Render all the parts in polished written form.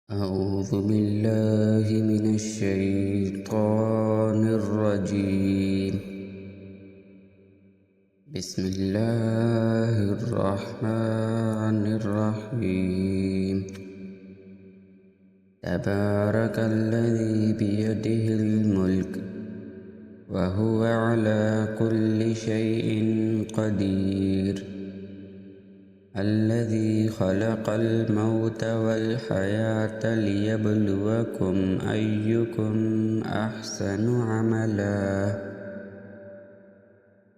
أعوذ بالله من الشيطان الرجيم. بسم الله الرحمن الرحيم. تبارك الذي بيده الملك وهو على كل شيء قدير. الذي خلق الموت والحياة ليبلوكم أيكم أحسن عملا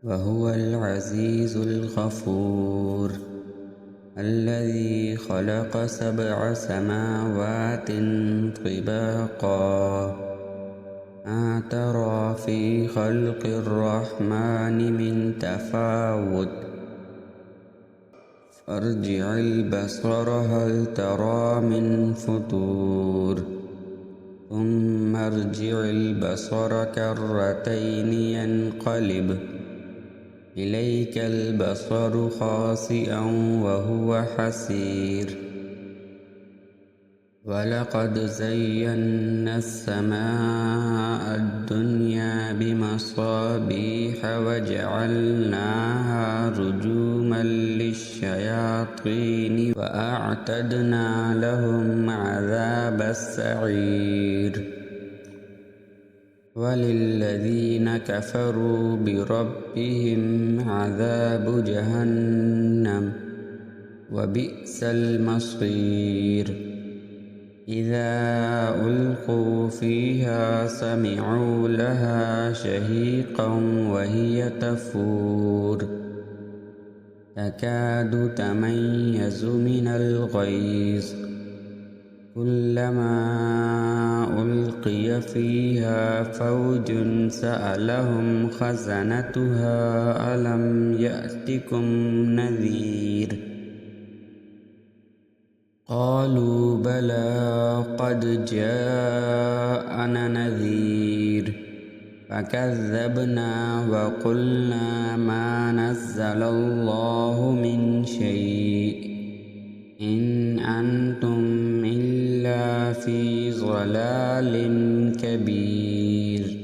وهو العزيز الغفور. الذي خلق 7 سماوات طباقا ما ترى في خلق الرحمن من تفاوت فارجع البصر هل ترى من فطور ثم ارجع البصر كرتين ينقلب إليك البصر خاسئا وهو حسير. ولقد زينا السماء الدنيا بمصابيح وجعلناها رجوما للشياطين وأعتدنا لهم عذاب السعير. وللذين كفروا بربهم عذاب جهنم وبئس المصير. إذا ألقوا فيها سمعوا لها شهيقا وهي تفور تكاد تميز من الغيظ كلما ألقي فيها فوج سألهم خزنتها ألم يأتكم نذير قالوا بلى قد جاءنا نذير فكذبنا وقلنا ما نزل الله من شيء إن أنتم إلا في ضلال كبير.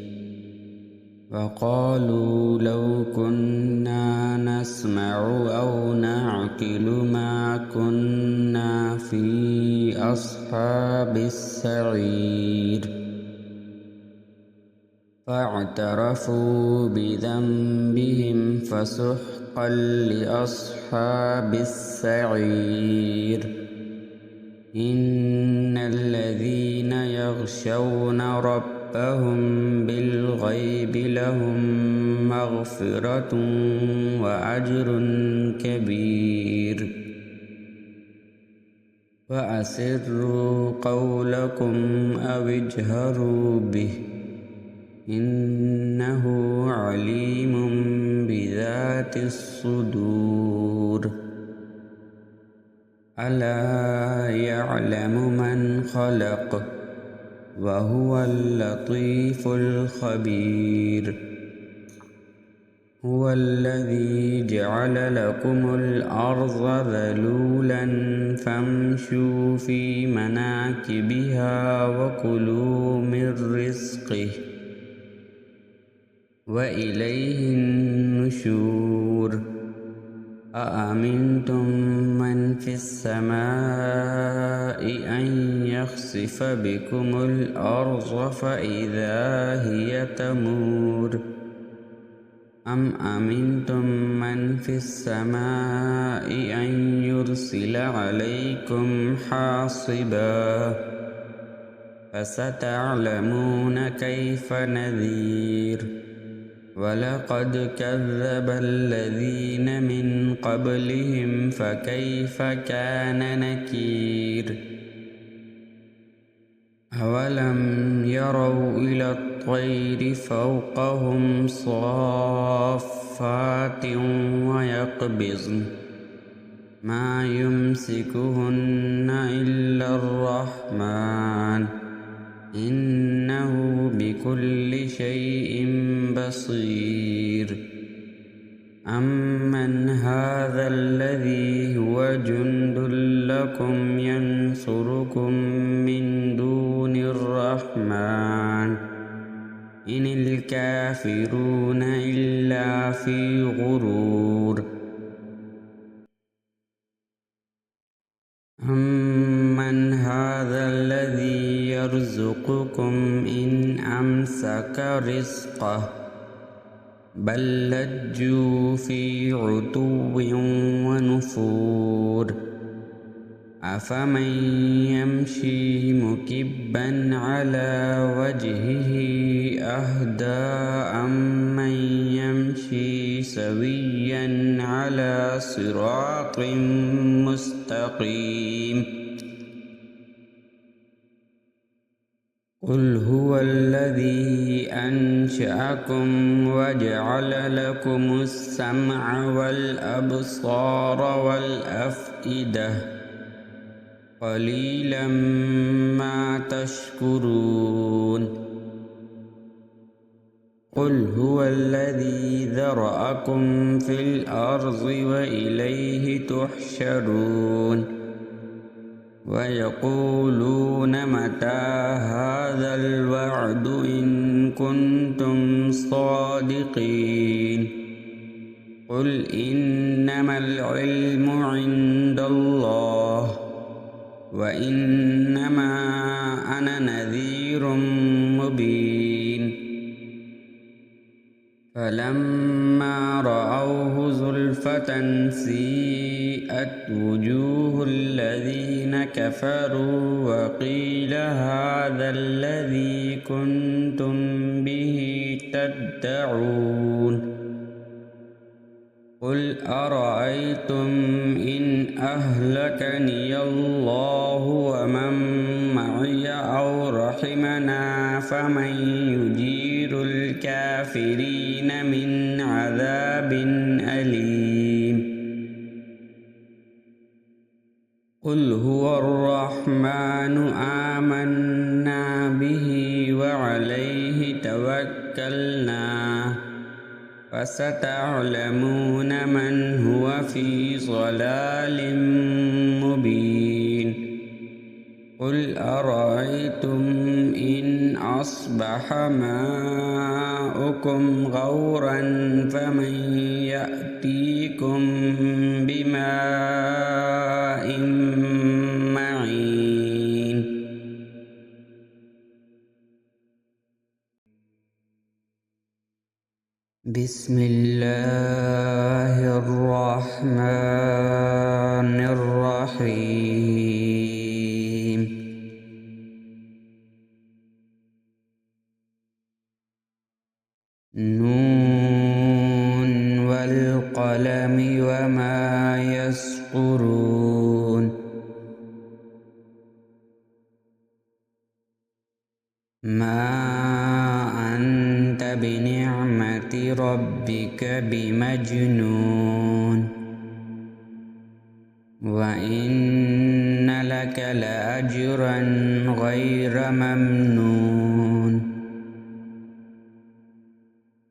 وقالوا لو كنا نسمع أو نعقل ما كنا في أصحاب السعير. فاعترفوا بذنبهم فسحقا لأصحاب السعير. إن الذين يخشون ربهم بالغيب لهم مغفرة وأجر كبير. وأسروا قولكم أو اجهروا به إنه عليم بذات الصدور. ألا يعلم من خلق وهو اللطيف الخبير. هو الذي جعل لكم الأرض ذلولا فامشوا في مناكبها وكلوا من رزقه وإليه النشور. أأمنتم من في السماء أن يخسف بكم الأرض فإذا هي تمور أم أمنتم من في السماء أن يرسل عليكم حاصبا فستعلمون كيف نذير. ولقد كذب الذين من قبلهم فكيف كان نكير. أولم يروا إلى الطير فوقهم صافات ويقبضن ما يمسكهن إلا الرحمن إنه بكل شيء بصير. أمن هذا الذي هو جند لكم ينصركم من الرحمن إن الكافرون إلا في غرور أمن هذا الذي يرزقكم إن أمسك رزقه بل لجوا في عتو ونفور أفمن يمشي مكبا على وجهه أهدى أمن يمشي سويا على صراط مستقيم قل هو الذي أنشأكم وجعل لكم السمع والأبصار والأفئدة قليلا ما تشكرون قل هو الذي ذرأكم في الأرض وإليه تحشرون ويقولون متى هذا الوعد إن كنتم صادقين قل إنما العلم عند الله وإنما أنا نذير مبين فلما رأوه زلفة سيئت وجوه الذين كفروا وقيل هذا الذي كنتم به تدعون قل أرأيتم إن أهلكني الله ومن معي أو رحمنا فمن يجير الكافرين من عذاب أليم قل هو الرحمن آمنا به وعليه توكلنا فستعلمون من هو في ضلال مبين قل أرأيتم إن أصبح ماؤكم غورا فمن يأتيكم بماء معين بسم الله الرحمن الرحيم نون والقلم وما يسطرون ما أنت بنعمة ربك بمجنون وإن لك لأجرا غير ممنون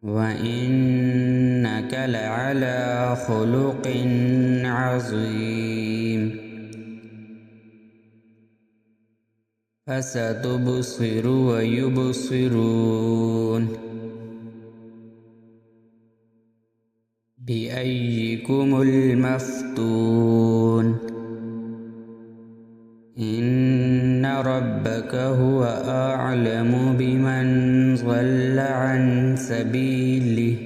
وإنك لعلى خلق عظيم فستبصر ويبصرون بأيكم المفتون إن ربك هو أعلم بمن ضل عن سبيله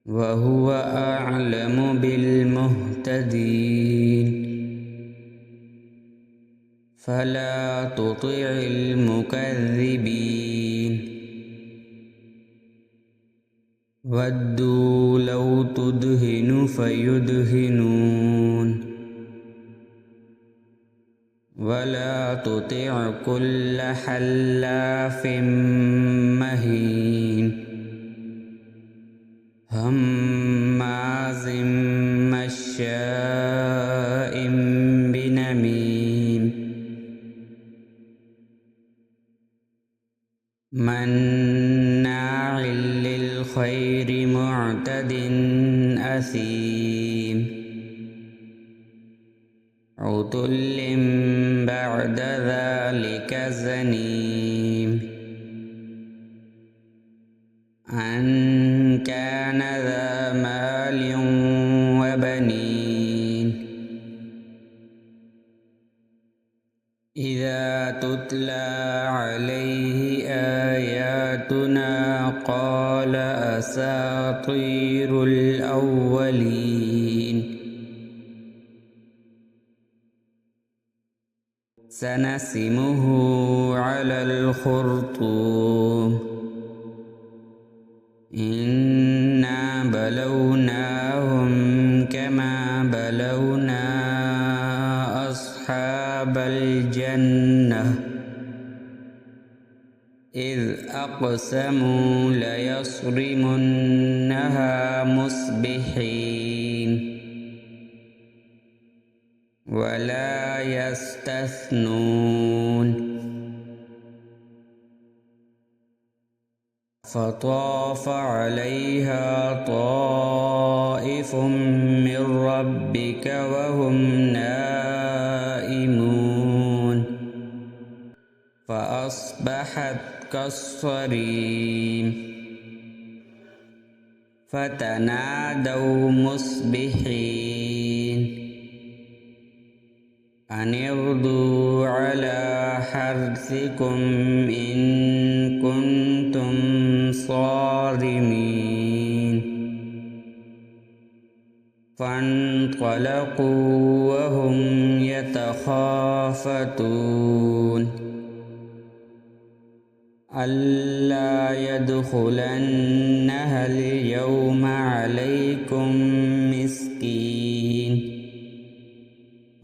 وهو أعلم بالمهتدين فلا تطع المكذبين ودوا لو تدهن فيدهنون ولا تطع كل حلاف مهين هماز مشاء بنميم مناع للخير معتد أثيم عتل بعد ذلك إذا تتلى عليه آياتنا قال أساطير الأولين سنسمه على الخرطوم إنا بلوناهم كما بلونا أصحاب الجنة إذ أقسموا ليصرمنها مصبحين ولا يستثنون فطاف عليها طائف من ربك وهم نائمون فأصبحت كالصريم فتنادوا مصبحين أن اغدوا على حرثكم إن كنتم صارمين فانطلقوا وهم يتخافتون ألا يدخلنها اليوم عليكم مسكين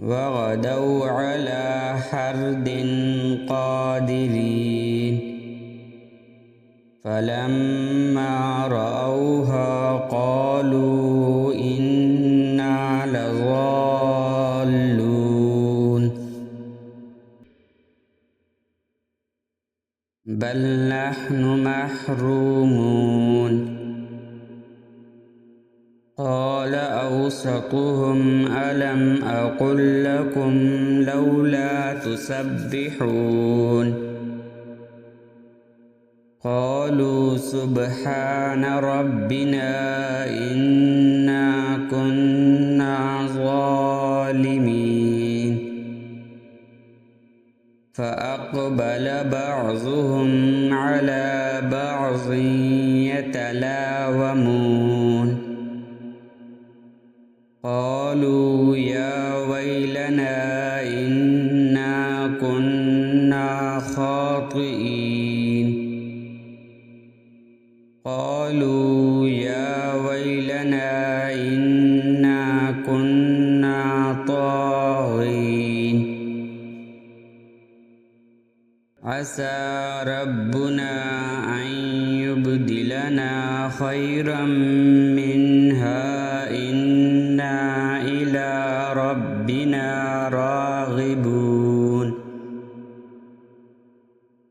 وغدوا على حرد قادرين فلما رأوها قالوا إنا لضالون بل نحن محرومون قال أوسطهم ألم أقل لكم لولا تسبحون قالوا سبحان ربنا إنا كنا ظالمين فأقبل بعضهم على بعض يتلاومون قالوا يا ويلنا إنا كنا خاطئين قالوا يا ويلنا إنا كنا طاغين عسى ربنا أن يبدلنا خيرا منها إنا إلى ربنا راغبون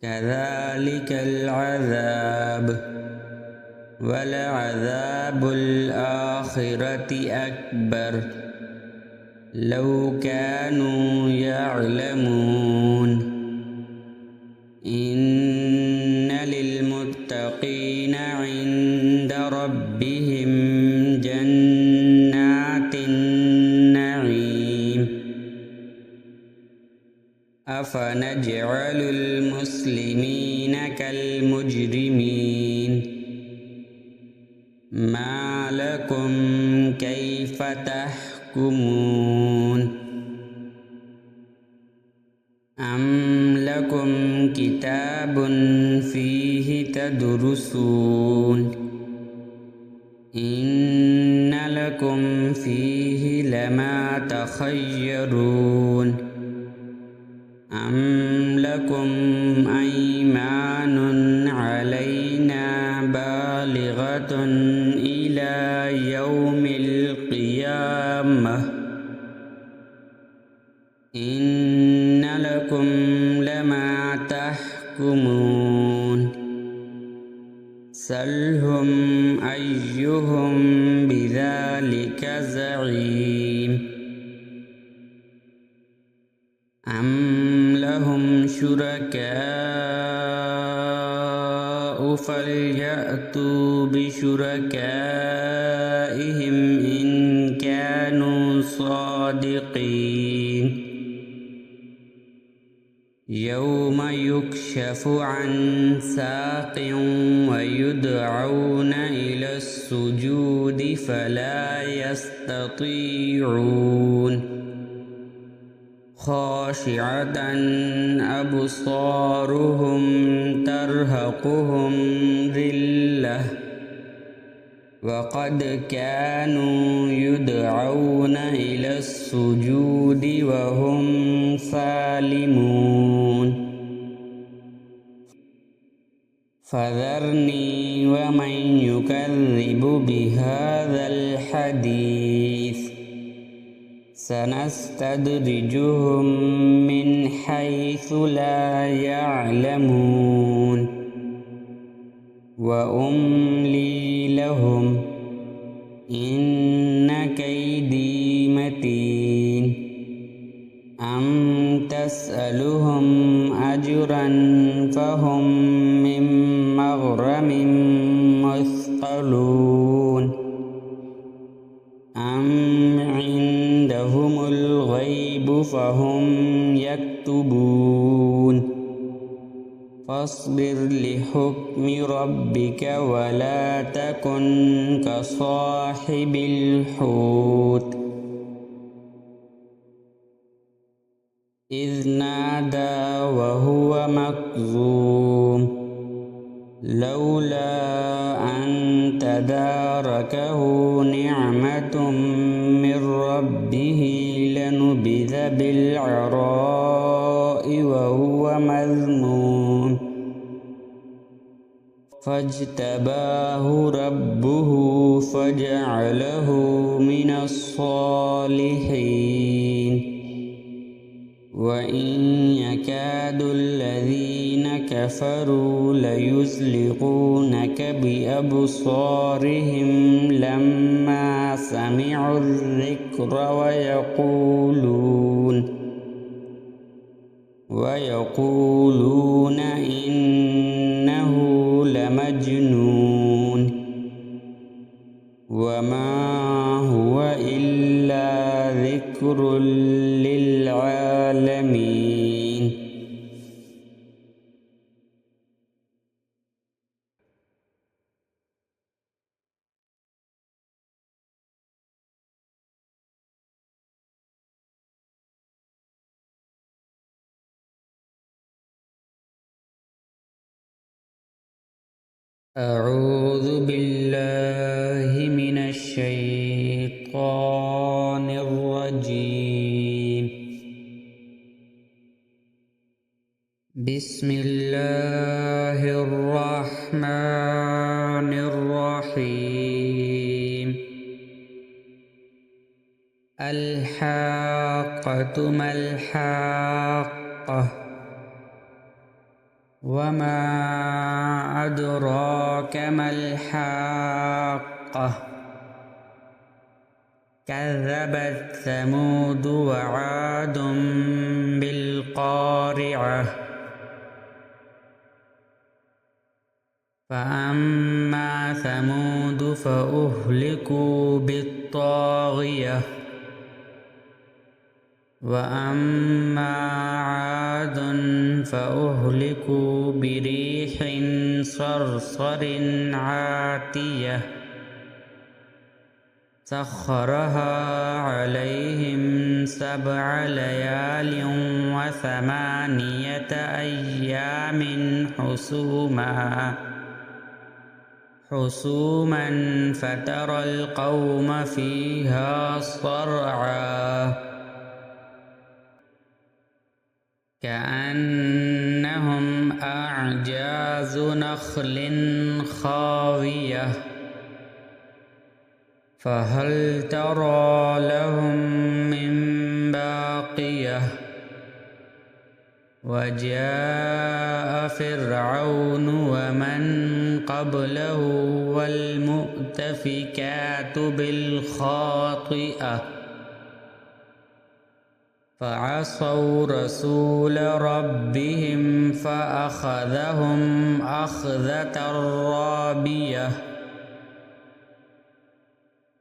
كذلك العذاب ولعذاب الآخرة أكبر لو كانوا يعلمون إن للمتقين عند ربهم جنات النعيم أفنجعل المسلمين كالمجرمين ما لكم كيف تحكمون أم لكم كتاب فيه تدرسون إن لكم فيه لما تخيرون أم لكم أيمان علينا بالغة إلى يوم القيامة إن لكم لما تحكمون سلهم أيهم بذلك زعيم أم لهم شركاء فليأتوا بشركائهم إن كانوا صادقين يوم يكشف عن ساق ويدعون إلى السجود فلا يستطيعون خاشعة أبصارهم ترهقهم ذلة وقد كانوا يدعون إلى السجود وهم سالمون فذرني ومن يكذب بهذا الحديث سنستدرجهم من حيث لا يعلمون وأملي لهم إن كيدي متين أم تسألهم أجرا فهم من مغرم مثقلون أم عندهم الغيب فهم يكتبون فاصبر لحكم ربك ولا تكن كصاحب الحوت إذ نادى وهو مكظوم لولا أن تداركه نعمة من ربه لنبذ بالعراء وهو مذموم فاجتباه ربه فجعله من الصالحين وإن يكاد الذين كفروا ليزلقونك بأبصارهم لما سمعوا الذكر ويقولون إنه لمجنون وما هو إلا ذكر للعالمين أعوذ بالله من الشيطان الرجيم بسم الله الرحمن الرحيم الحاقة ما الحاقة وما أدراك ما الحاقة كذبت ثمود وعاد بالقارعة فأما ثمود فأهلكوا بالطاغية وأما عاد فأهلكوا بريح صرصر عاتية سخرها عليهم 7 ليال و8 أيام حسوما فترى القوم فيها صرعى كأنهم أعجاز نخل خاوية فهل ترى لهم من باقية وجاء فرعون ومن قبله والمؤتفكات بالخاطئة فعصوا رسول ربهم فأخذهم أخذة رابية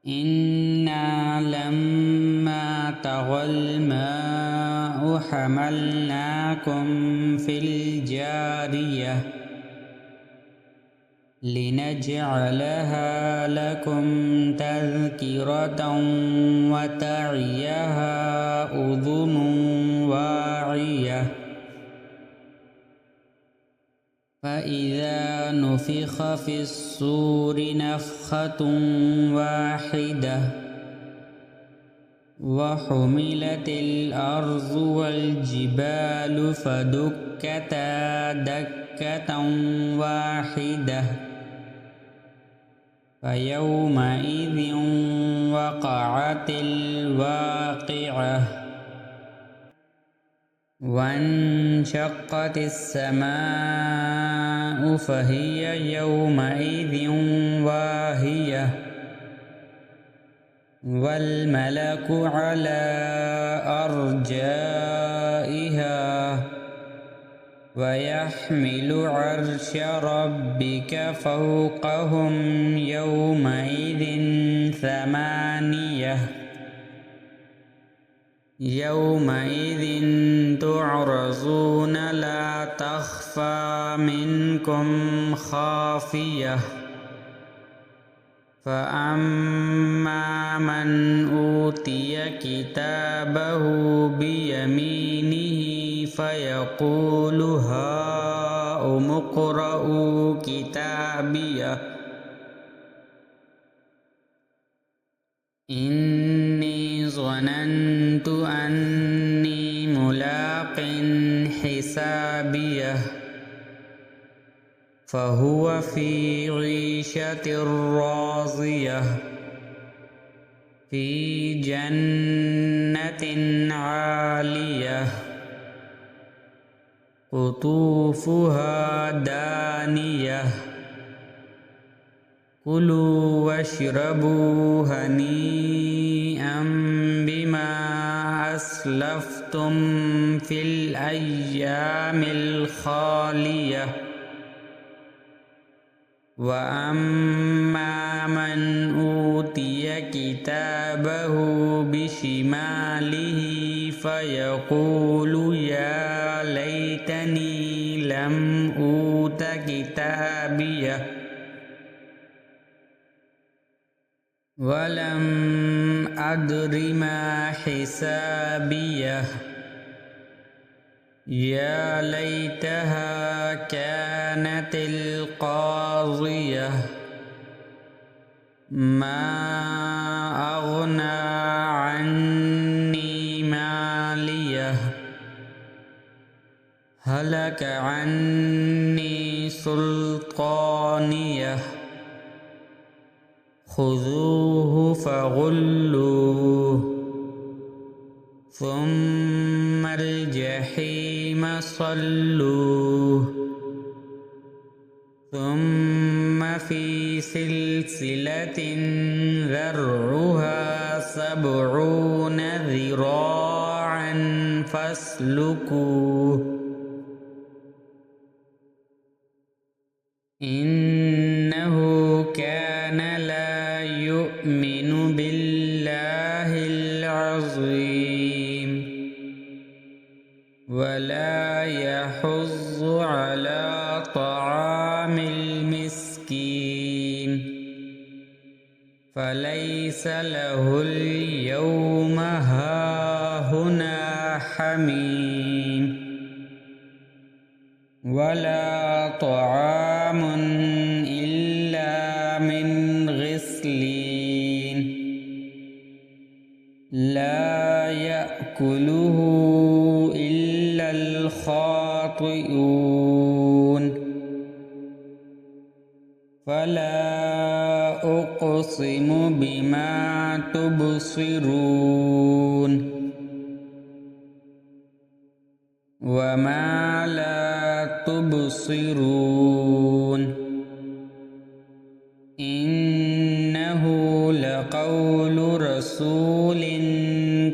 إنا لما طغى الماء حملناكم في الجارية لنجعلها لكم تذكرة وتعيها أذن واعية فإذا نفخ في الصور نفخة واحدة وحملت الأرض والجبال فدكتا دكة واحدة فيومئذ وقعت الواقعة وانشقت السماء فهي يومئذ واهية والملك على أرجائها ويحمل عرش ربك فوقهم يومئذ ثمانية يومئذ تعرضون لا تخفى منكم خافية فأما من أوتي كتابه بيمينه فيقول هاؤم اقرءوا كتابيه إني ظننت أني ملاق حسابيه فهو في عيشة راضية في جنة عالية قطوفها دانية كلوا واشربوا هنيئا بما أسلفتم في الأيام الخالية وأما من أوتي كتابه بشماله فيقول يا ليتني لم أوت كتابيه ولم أدر ما حسابيه يا ليتها كانت القاضية ما أغنى عني ماليه هلك عني سلطانيه خذوه فغلوه ثم الجحيم صلوه ثم في سلسلة ذرعها 70 ذراعا فاسلكوه إنه كان لا يؤمن بالله العظيم ولا يحض على طعام المسكين فليس له اليوم هاهنا حميم ولا طعام إلا من غسلين لا يأكله إلا الخاطئون فلا أقسم بما تبصرون وما لا تبصرون إنه لقول رسول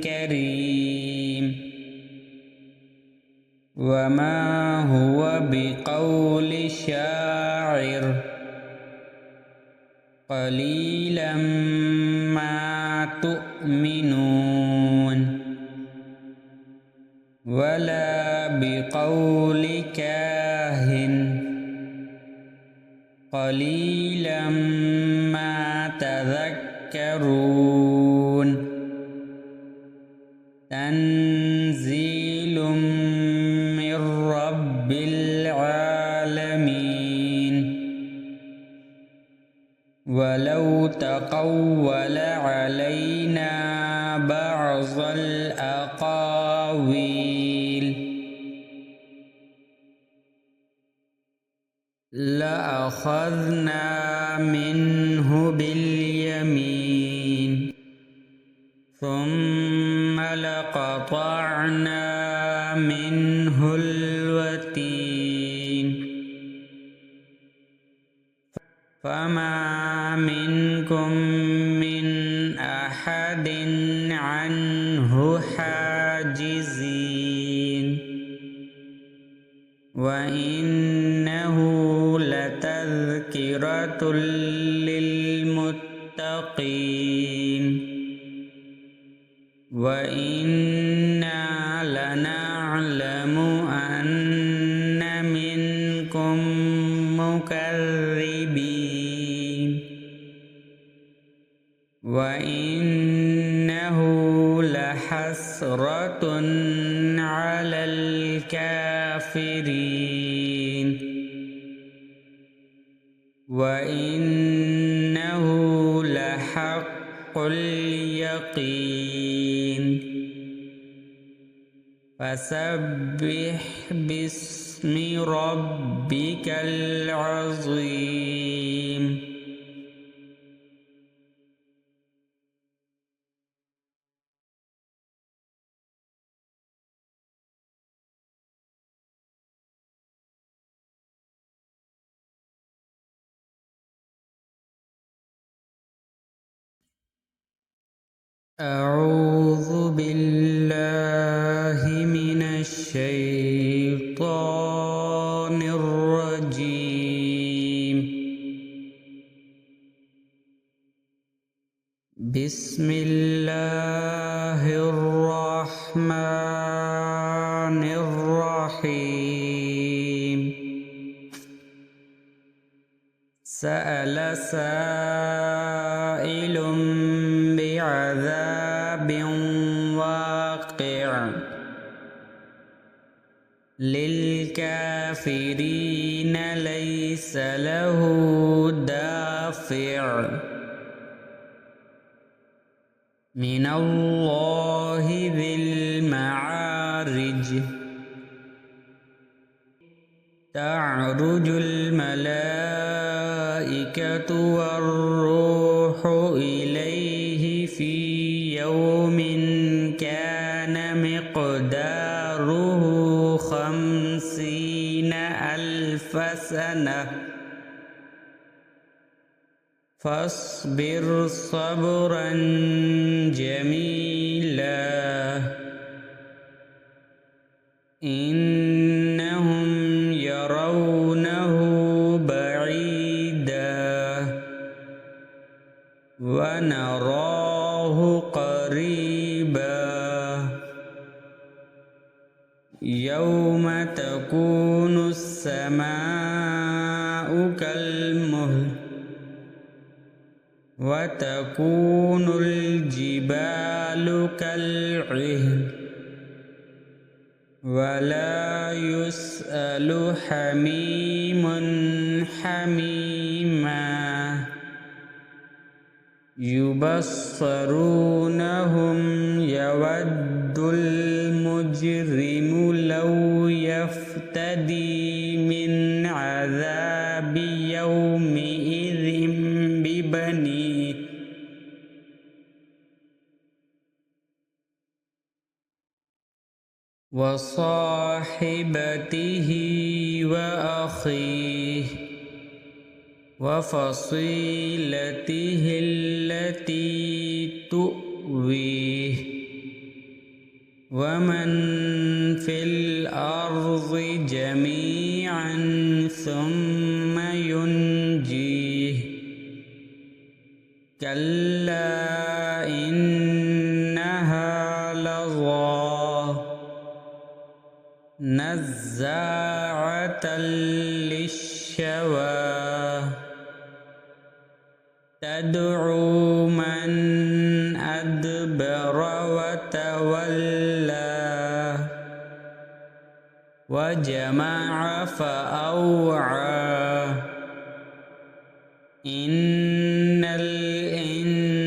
كريم وما هو بقول شاعر قليلا ما تؤمنون ولا بقول كاهن قليلا ما تذكرون تنزيل من رب العالمين ولو تقول علينا بعض الأقاويل لأخذنا منه باليمين ثم لقطعنا منه الوتين فما منكم من أحد عنه حاجزين وإنه لتذكرة للمتقين وإنا لنعلم أن منكم مكذبين وإنه لحسرة على الكافرين وإنه لحق اليقين فسبح باسم ربك العظيم أعوذ بالله من الشيطان الرجيم بسم الله الرحمن الرحيم سأل سائل بعذاب واقع للكافرين ليس له دافع من الله ذي المعارج تعرج الملائكة والروح إليه في يوم كان مقداره 50,000 سنة فاصبر صبرا جميلا إنهم يرونه بعيدا ونراه قريبا يوم تكون السماء كالمهل وتكون الجبال كالعهن ولا يسأل حميم حميما يبصرونهم يود المجرم لو يفتدي من عذاب يومئذ ببنيه وصاحبته وأخيه وفصيلته التي تؤويه ومن في الأرض جميعا ثم ينجيه كلا إنها لظى نزاعة للشوى تدعو من أدبر وتولى وجمع فأوعى إن الإنسان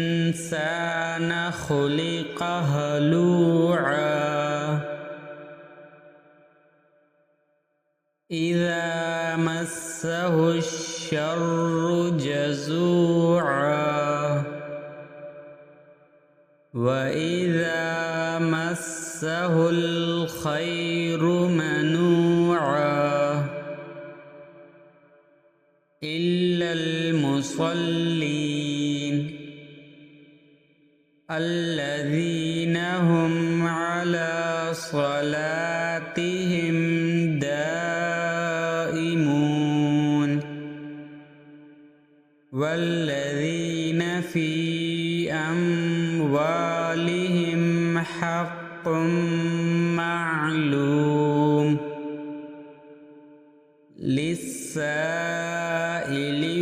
خلق هلوعا إذا مسه الشر جزوعا وإذا مسه الخير منوعا إلا المصلين الذين هم على صلاتهم دائمون والذين في أموالهم حق معلوم للسائل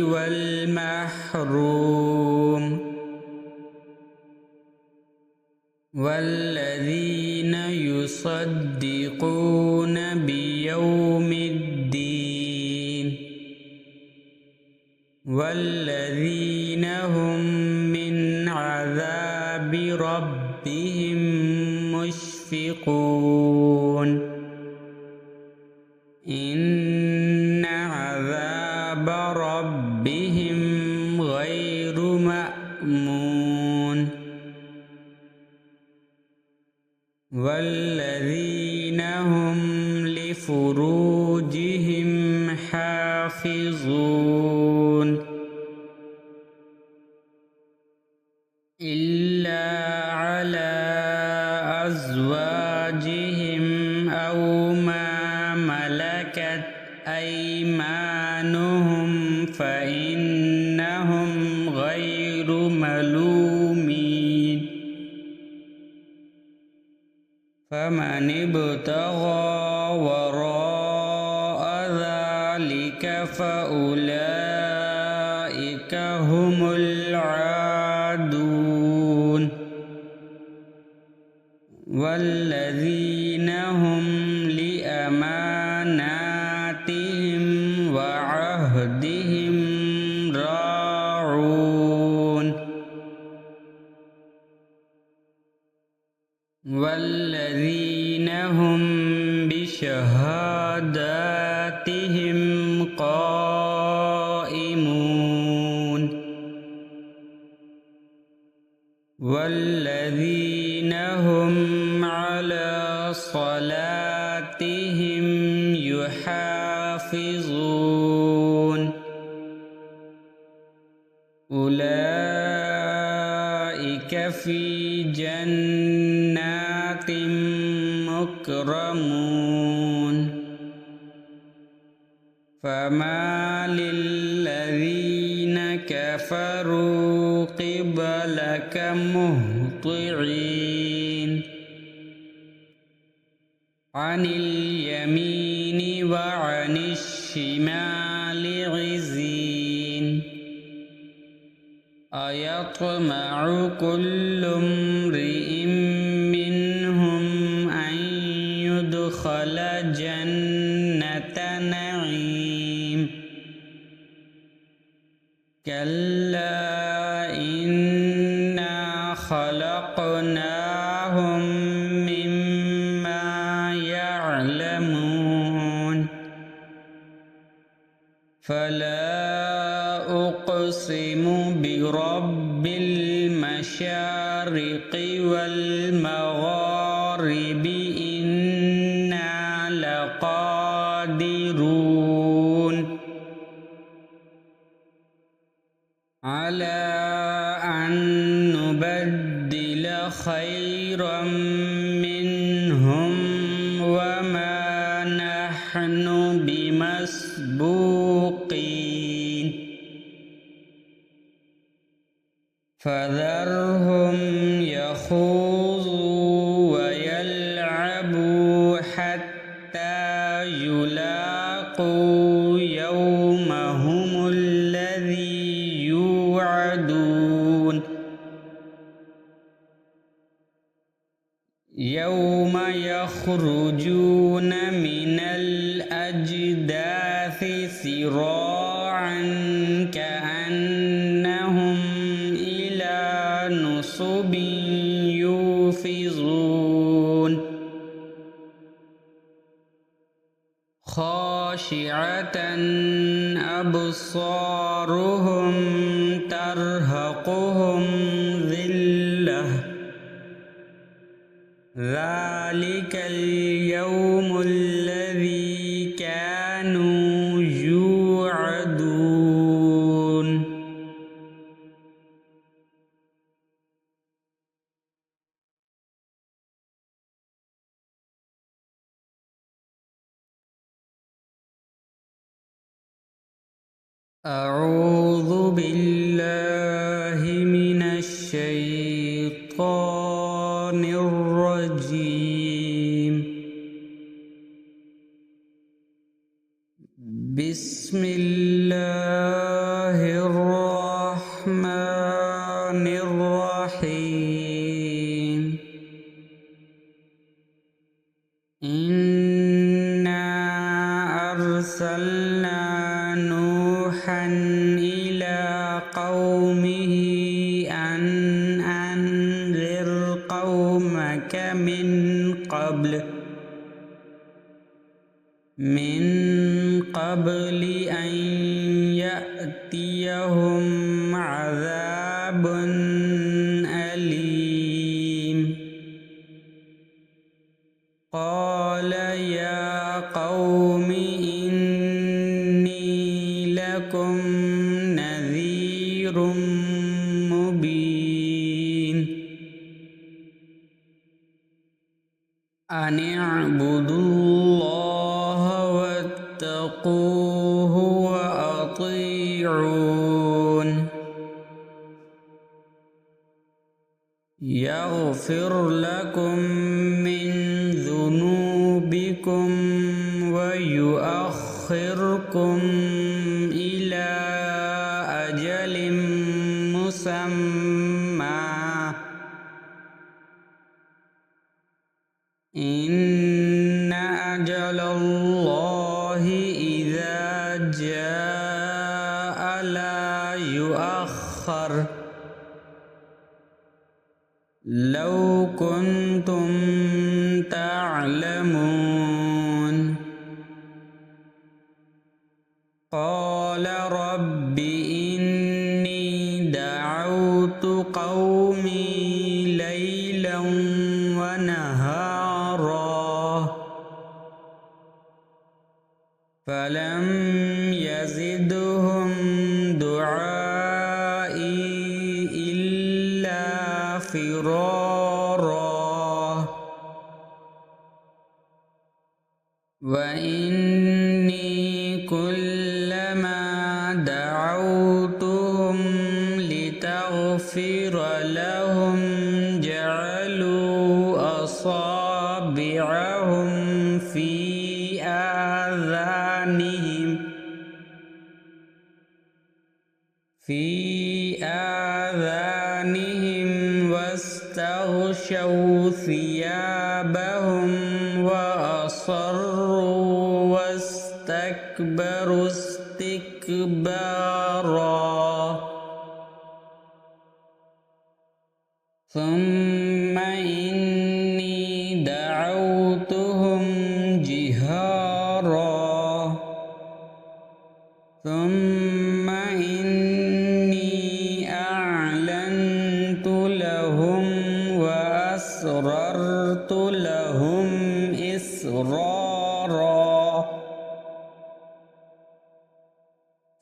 والمحروم والذين يصدقون بيوم الدين والذين هم من عذاب ربهم مشفقون إن عذاب ربهم غير مأمون والذين هم لفروجهم حافظون إلا على أزواجهم أو ما ملكت أيمانهم فإنهم غير ملومين فمن ابتغى وراء ذلك فأولئك هم العادون والذين هم لأماناتهم وعهدهم راعون والذين هم بشهاداتهم قائمون والذين هم على صلاتهم يحافظون أولئك في جنات مكرمون فما للذين كفروا قبلك مهطعين عن اليمين وعن الشمال عزين أيطمع كل امرئ منهم أن يدخل جنة نعيم كلا إنا خلقناهم مما يعلمون فلا أقسم برب المشارق والمغارب إنا لقادرون على أن نبدل خيرا منهم وما نحن بمسبوقين فذرهم يخوضوا ويلعبوا حتى حتى يلاقوا يومهم الذي يوعدون يوم يخرجون من الأجداث سراعا كأنهم إلى نصب يوفضون خاشعة أبصارهم ترهقهم ذلة ذلك اليوم الذي كانوا يوعدون أعوذ بالله من الشيطان الرجيم بسم الله الرحمن الرحيم إنا أرسلنا نوحا إلى قومه أن أنذر قومك من قبل أن يأتيهم عذاب أليم قال يا قوم إني لكم نذير مبين أن اعبدوا الله واتقوه وأطيعون يغفر لكم من ذنوبكم ويؤخركم إلى أجل مسمى إن أجل الله إذا جاء لا يؤخر لو كنتم تعلمون قال رب إني دعوت قومي ليلا ونهارا فلم يزدهم دعائي إلا فرارا وإني كلما دعوتهم لتغفر لهم جعلوا أصابعهم في آذانهم واستغشوا ثيابهم وأصروا واستكبروا استكبارا ثم إني دعوتهم جهارا ثم إني أعلنت لهم وأسررت لهم إسرارا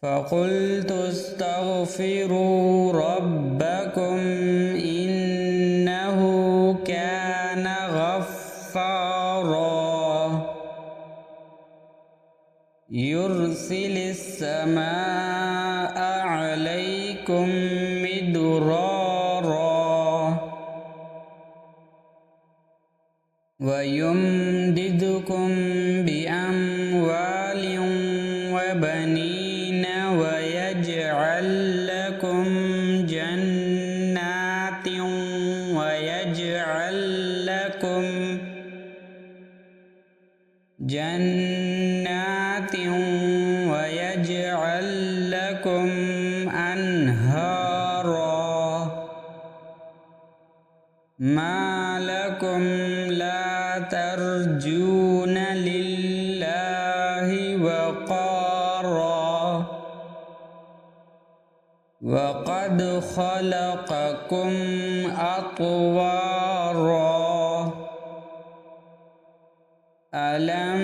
فقلت استغفروا ربكم إنه كان غفارا يرسل السماء عليكم مدرارا ويمددكم بأموال وبنين ويجعل لكم جنات ويجعل لكم أنهارا ما لكم لا ترجون لله وقارا وقد خلقكم أطوارا ألم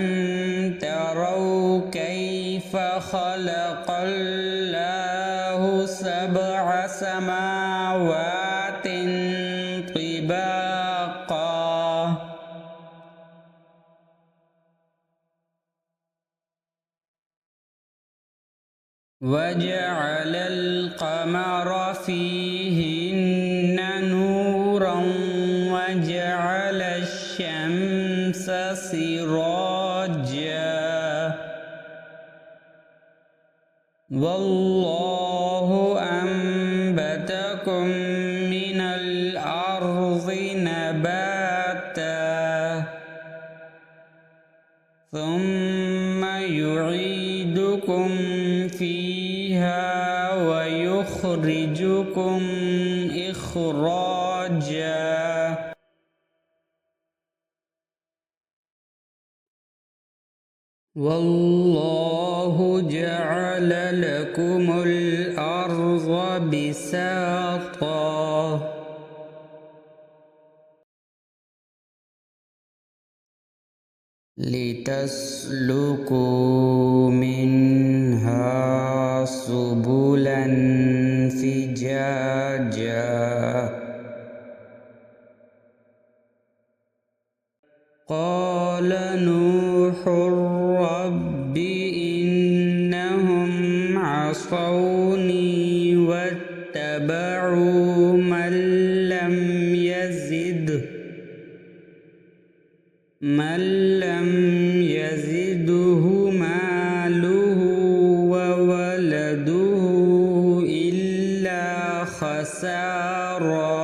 تروا كيف خلق الله 7 سماوات طباقا وجعل القمر فيهن نورا وجعل الشمس سراجا والله أنبتكم من الأرض نباتا ثم يعيدكم فيها ويخرجكم إخراجا والله جعل لكم الأرض بساطا لتسلكوا منها سبلا فجاجا قال نوح رب إنهم عصوني واتبعوا من لم يزده ماله وولده إلا خسارا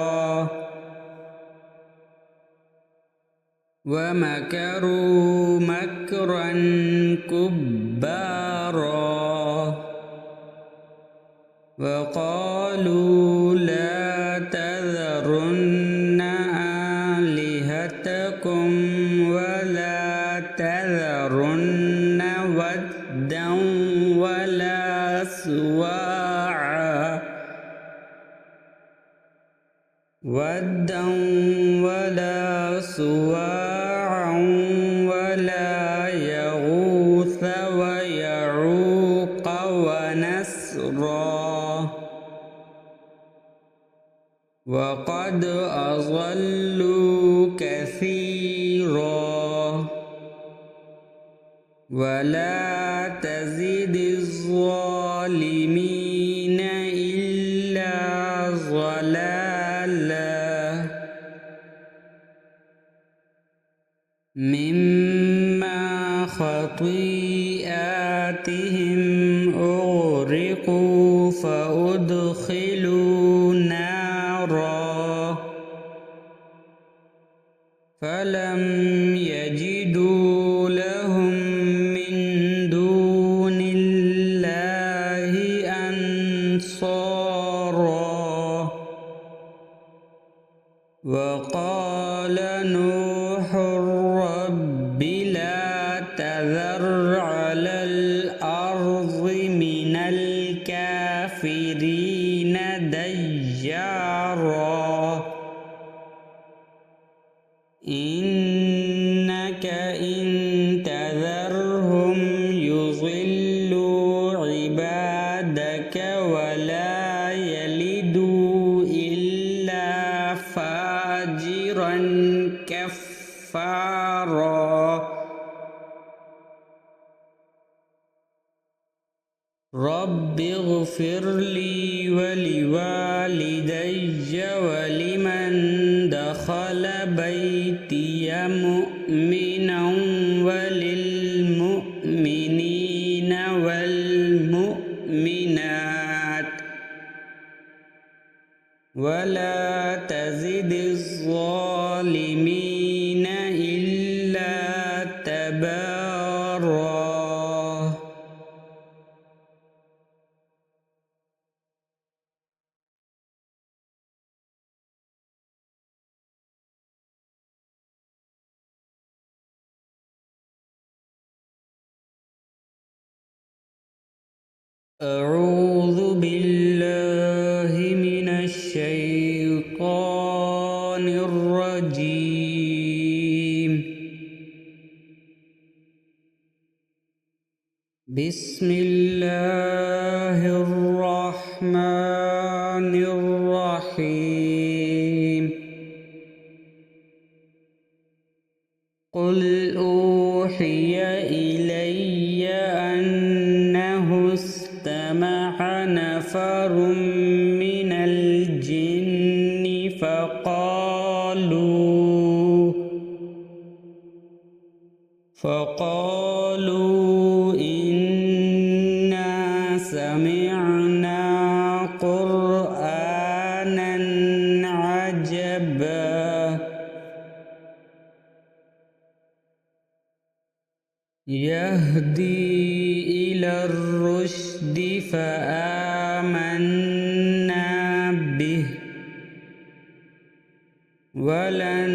ومكروا مكرا كبارا وقالوا لا تذرن آلهتكم ولا تذرن ودا ولا سواعا ولا يغوث ويعوق ونسرا وقد أضلوا كثيرا ولا تزد الظالمين إلا ضلالا مما خطيئاتهم أغرقوا فأدخلوا نارا فلم يجدوا لهم من دون الله أنصارا وقال نوح رب لا تذر على الأرض من الكافرين ديارا إنك إن تذرهم يضلوا عبادك ولا يلدوا إلا فاجرا كفارا رب اغفر لي ولوالدي ولمن دخل بيتي مؤمنا وللمؤمنين أعوذ بالله من الشيطان الرجيم. بسم الله الرحمن الرحيم. قل أوحي إلي أنه استمع نفر من الجن فقالوا إنا سمعنا قرآنا عجبا يهدي إلى الرشد فآمنا به ولن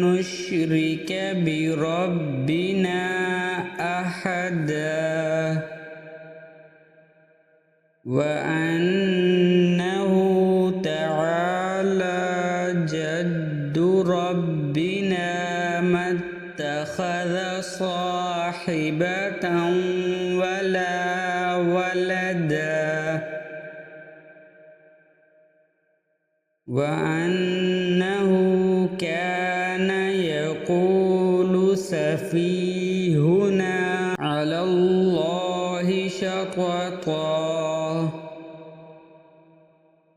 نشرك بربنا أحدا وأنه تعالى جد ربنا ما اتخذ صاحبة ولا ولدا وأنه كان يقول سفيهنا على الله شططا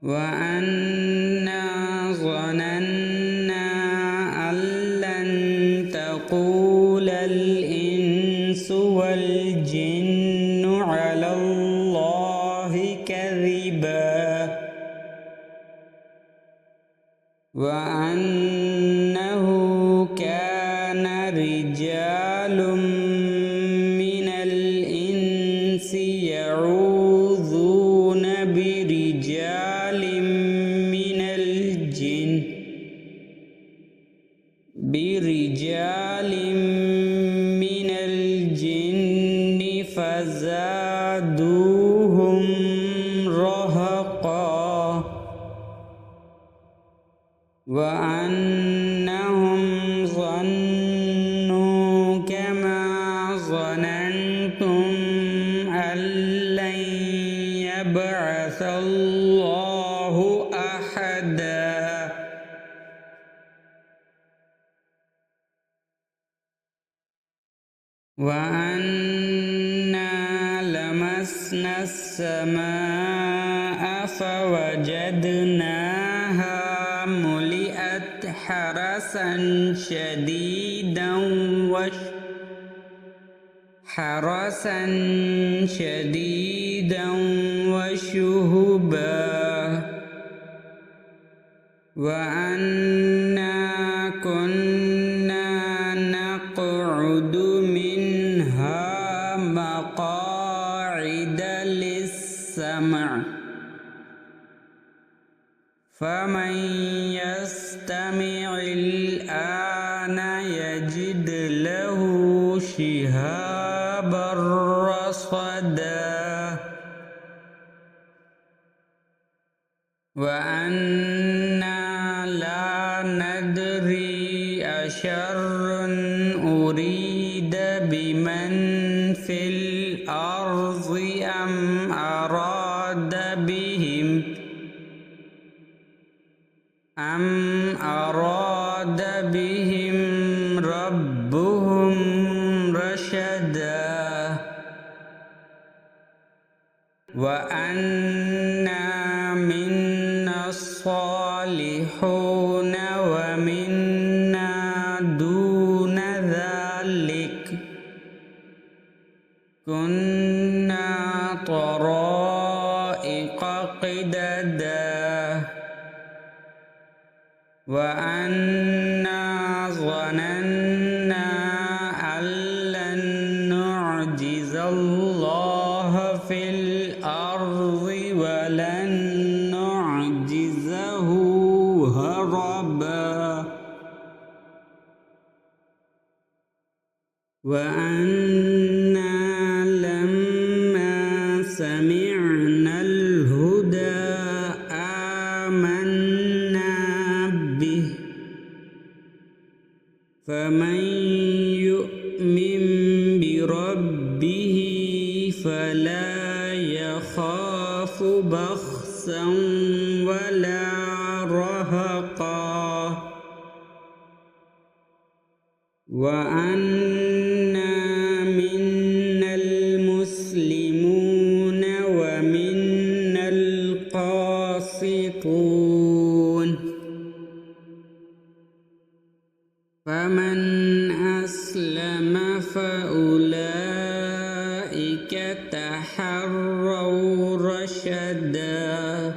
وأنا ظننا أن لن تقول الإنس والجن على الله كذبا وأنه كان رجال من الإنس يعوذون برجال من الجن فزادوهم رهقا وأنهم ظنوا كما ظننتم أن لن يبعث الله أحدا وأنا لمسنا السماء فوجدناها ملئت حرسا شديدا وشهبا وأنا كنا نقعد منها مقاعد للسمع فمن يستمع الآن يجد له شهابا رصدا وأنا لا ندري أشر أريد بمن في الأرض أم أراد بهم ربهم رشدا وأنا منا الصالحون ومنا دون ذلك كنا طرائق قددا وأنا ظننا أن لن نعجز الله في الأرض ولن نعجزه هربا وأنا لما سمعنا فلا يخاف بخسا ولا رهقا وأنا منا المسلمون ومنا القاسطون فمن أسلم فأولئك تحروا رشدا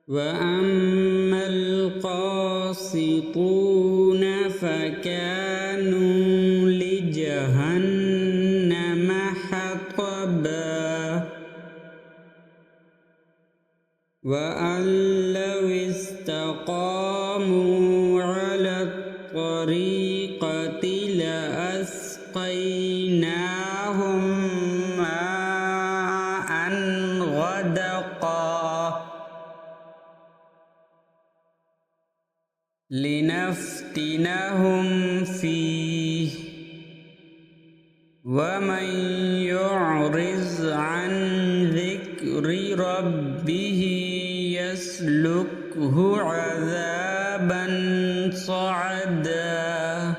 وأما القاسطون فكانوا لجهنم حطبا وأن لو استقاموا على الطريقة لأسقيناهم ماء غدقا لنفتنهم فيه ومن يعرض عن ذكر ربه يسلكه عذابا صعدا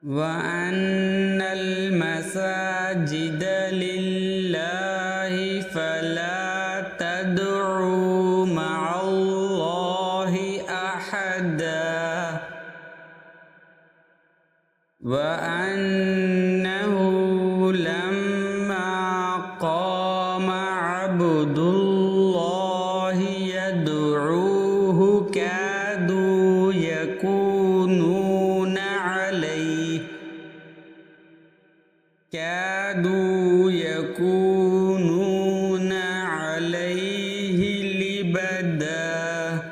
وأن المساجد لله فلا تدعوا مع الله أحدا وأنه لما قام عبد الله يدعوه كادوا يكونون عليه لبدا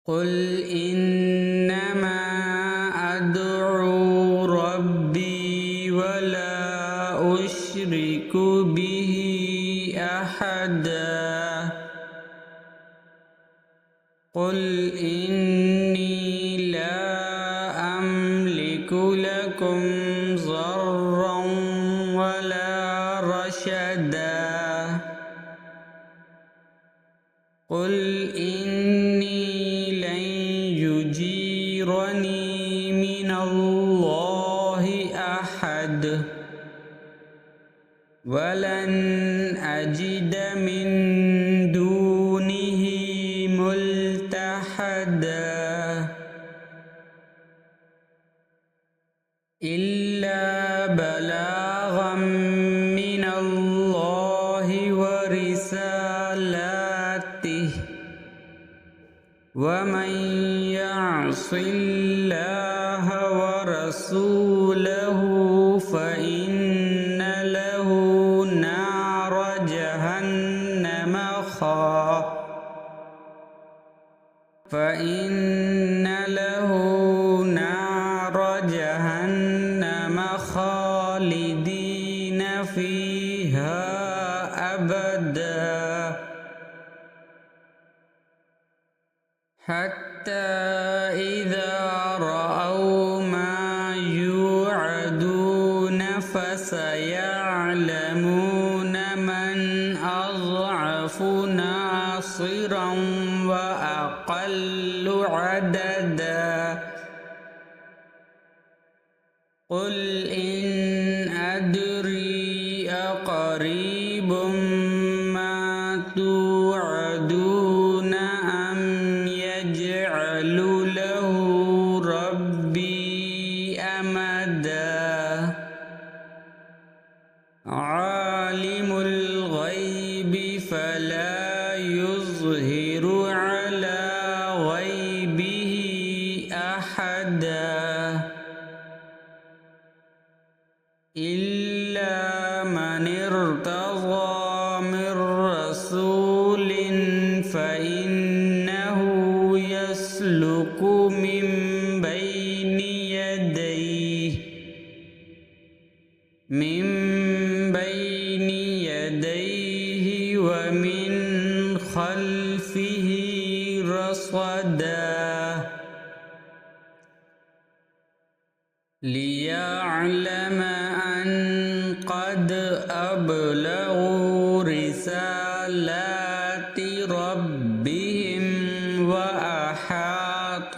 قل إنما أدعو ربي ولا أشرك به أحدا قل إني لا أملك لكم ضرا ولا رشدا قل إني لن يجيرني من الله أحد ولن أجد من دونه ملتحدا إلا بلاغا من الله ورسالاته ومن يعص الله ورسوله فإن له نار جهنم خالدين فيها أبدا حتى إذا رأوا ما يوعدون فسيعلمون من أضعف ناصرا وأقل عددا قل إن أدري أقريب ما توعدون أم يجعل له ربي أمدا عالم الغيب فلا يظهر على غيبه أحدا إلا من ارتضى من رسول فإنه يسلك من بين يديه ومن خلفه رصدا ليعلم أن قد أبلغوا رسالات ربهم وأحاط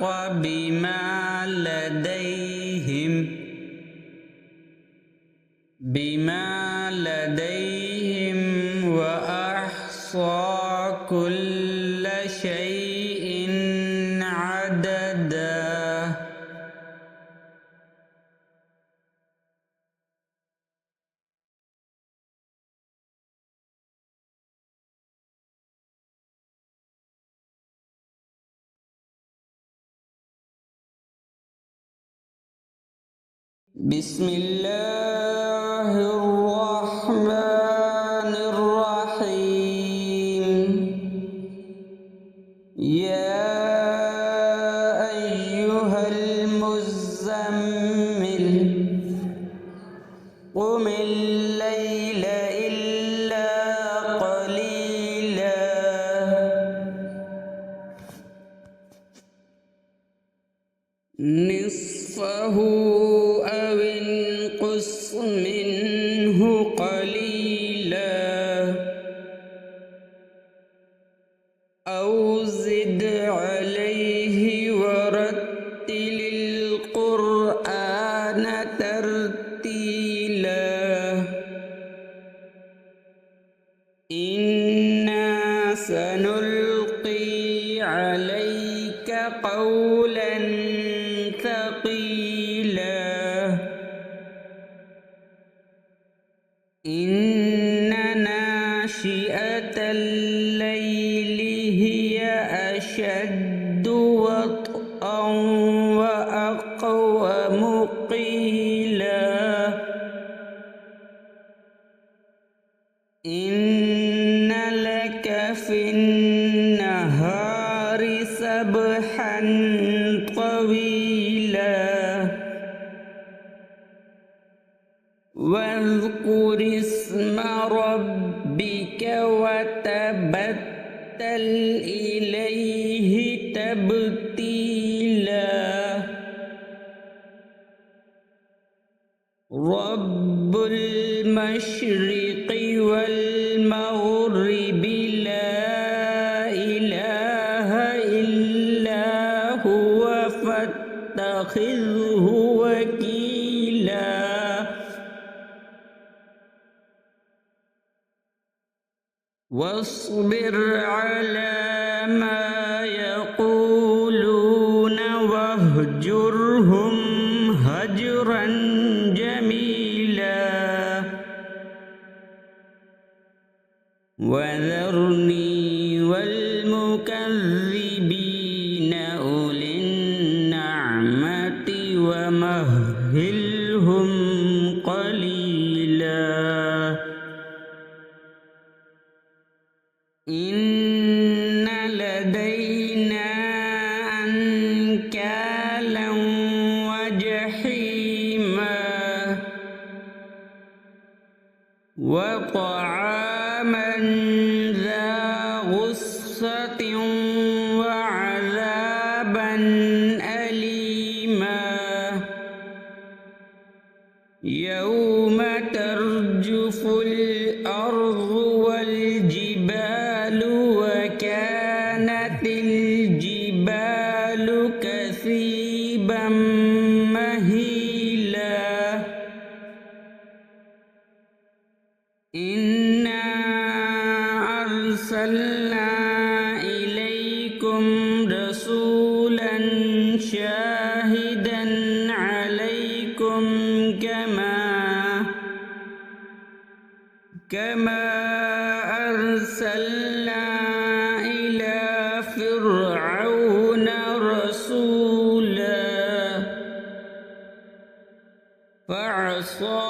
بما لديهم وأحصى كل شيء عددا. بسم الله الرحمن الرحيم. يا أيها المزمل قم الليل إلا قليلا نصفه أو انقص منه قليلا أو زد عليه ورتل القرآن ترتيلا. إنا سنلقي عليك قولا ثقيلا. إن ناشئة الليل هي أشد وطئا وأقوم قيلا. إن لك في النهار سبحا طويلا. واذكر اسم ربك وتبتل إليه تبتيلا. رب المشرق والمغرب لا إله إلا هو فاتخذه وكيلا. واصبر على ما يقولون واهجرهم هجرا جميلا. وذرني والمكذبين أولي النعمة ومهلهم قليلا. إن لدينا أنكالا وجحيما وطعاما ذا غصة وعذابا أليما. يوم ترجف الأرض والجبال وكانت الجبال كثيبا مهيلا. إنا أرسلنا إليكم رسولا شاهدا عليكم كما أرسلنا إلى فرعون رسولا. فعصى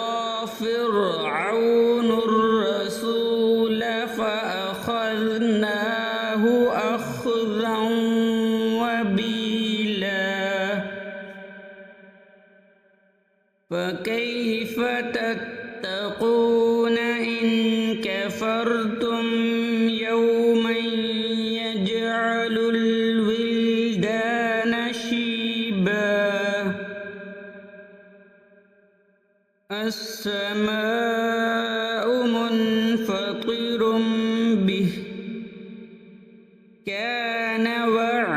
فرعون الرسول فأخذناه أخذا وبيلا. فكيف تتقون إن كفرتم يوما يجعل الولدان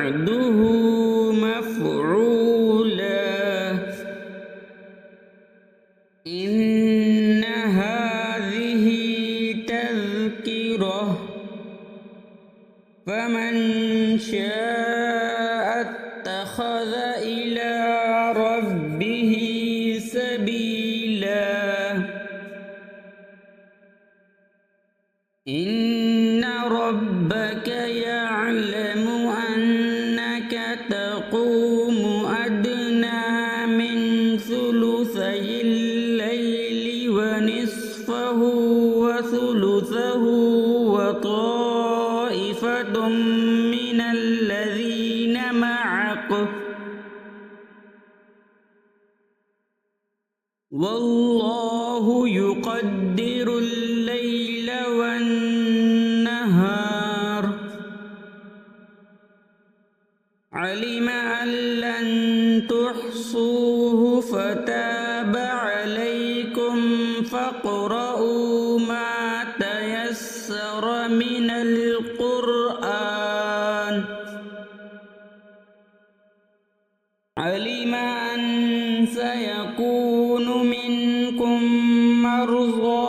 بعده مفعولا إن هذه تذكرة فمن شاء اتخذ إلى ربه سبيلا إن ربك يعلم أنك تقوم أدنى من ثلثي الليل ونصفه وثلثه وطائفة من الذين معك والله يقدر الليل والنهار علم أن لن تحصوه فتاب عليكم فاقرؤوا ما تيسر من القرآن علم أن سيكون منكم مرضى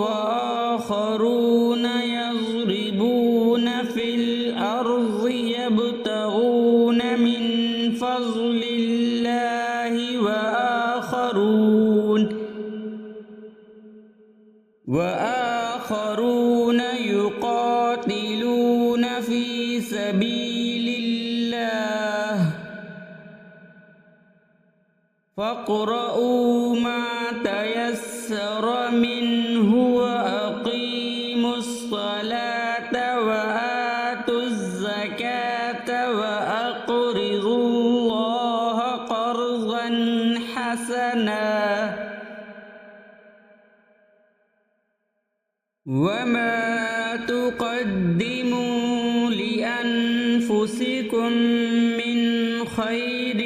وآخرون يضربون في الأرض يبتغون من فضل الله وآخرون يقاتلون في سبيل الله فاقرؤوا ما تيسر منه وأقيموا الصلاة وآتوا الزكاة وأقرضوا الله قرضا حسنا وما تقدموا لأنفسكم من خير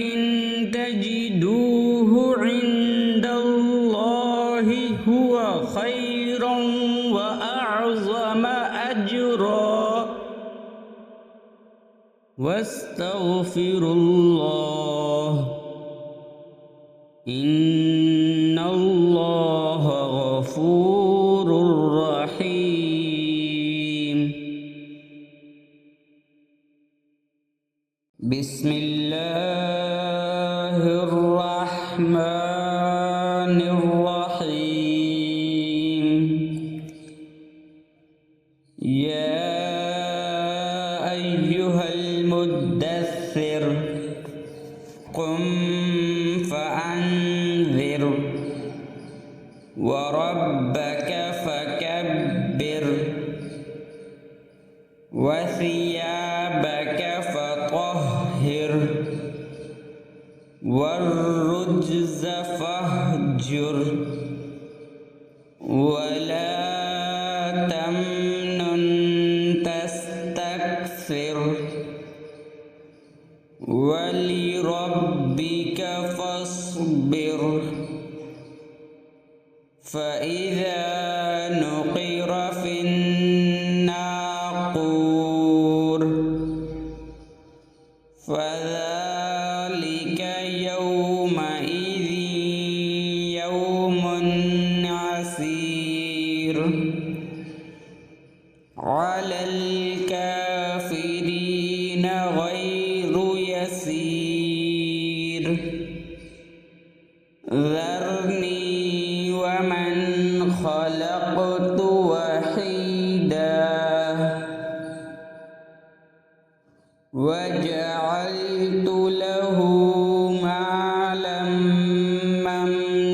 تجدوه عند الله هو خيرا وأعظم أجرا واستغفروا الله إن الله غفور رحيم بسم الله الرحمن الرحيم يا أيها المدثر قم فأنذر وربك فكبر وثيابك فطهر والرجز فاهجر ولا تمنن تستكثر ولربك فاصبر فإذا نقر في الناقور فذلك يومئذ يوم عسير على الكافرين غير يسير ذرني ومن خلقت وحيدا وجعلت له مالا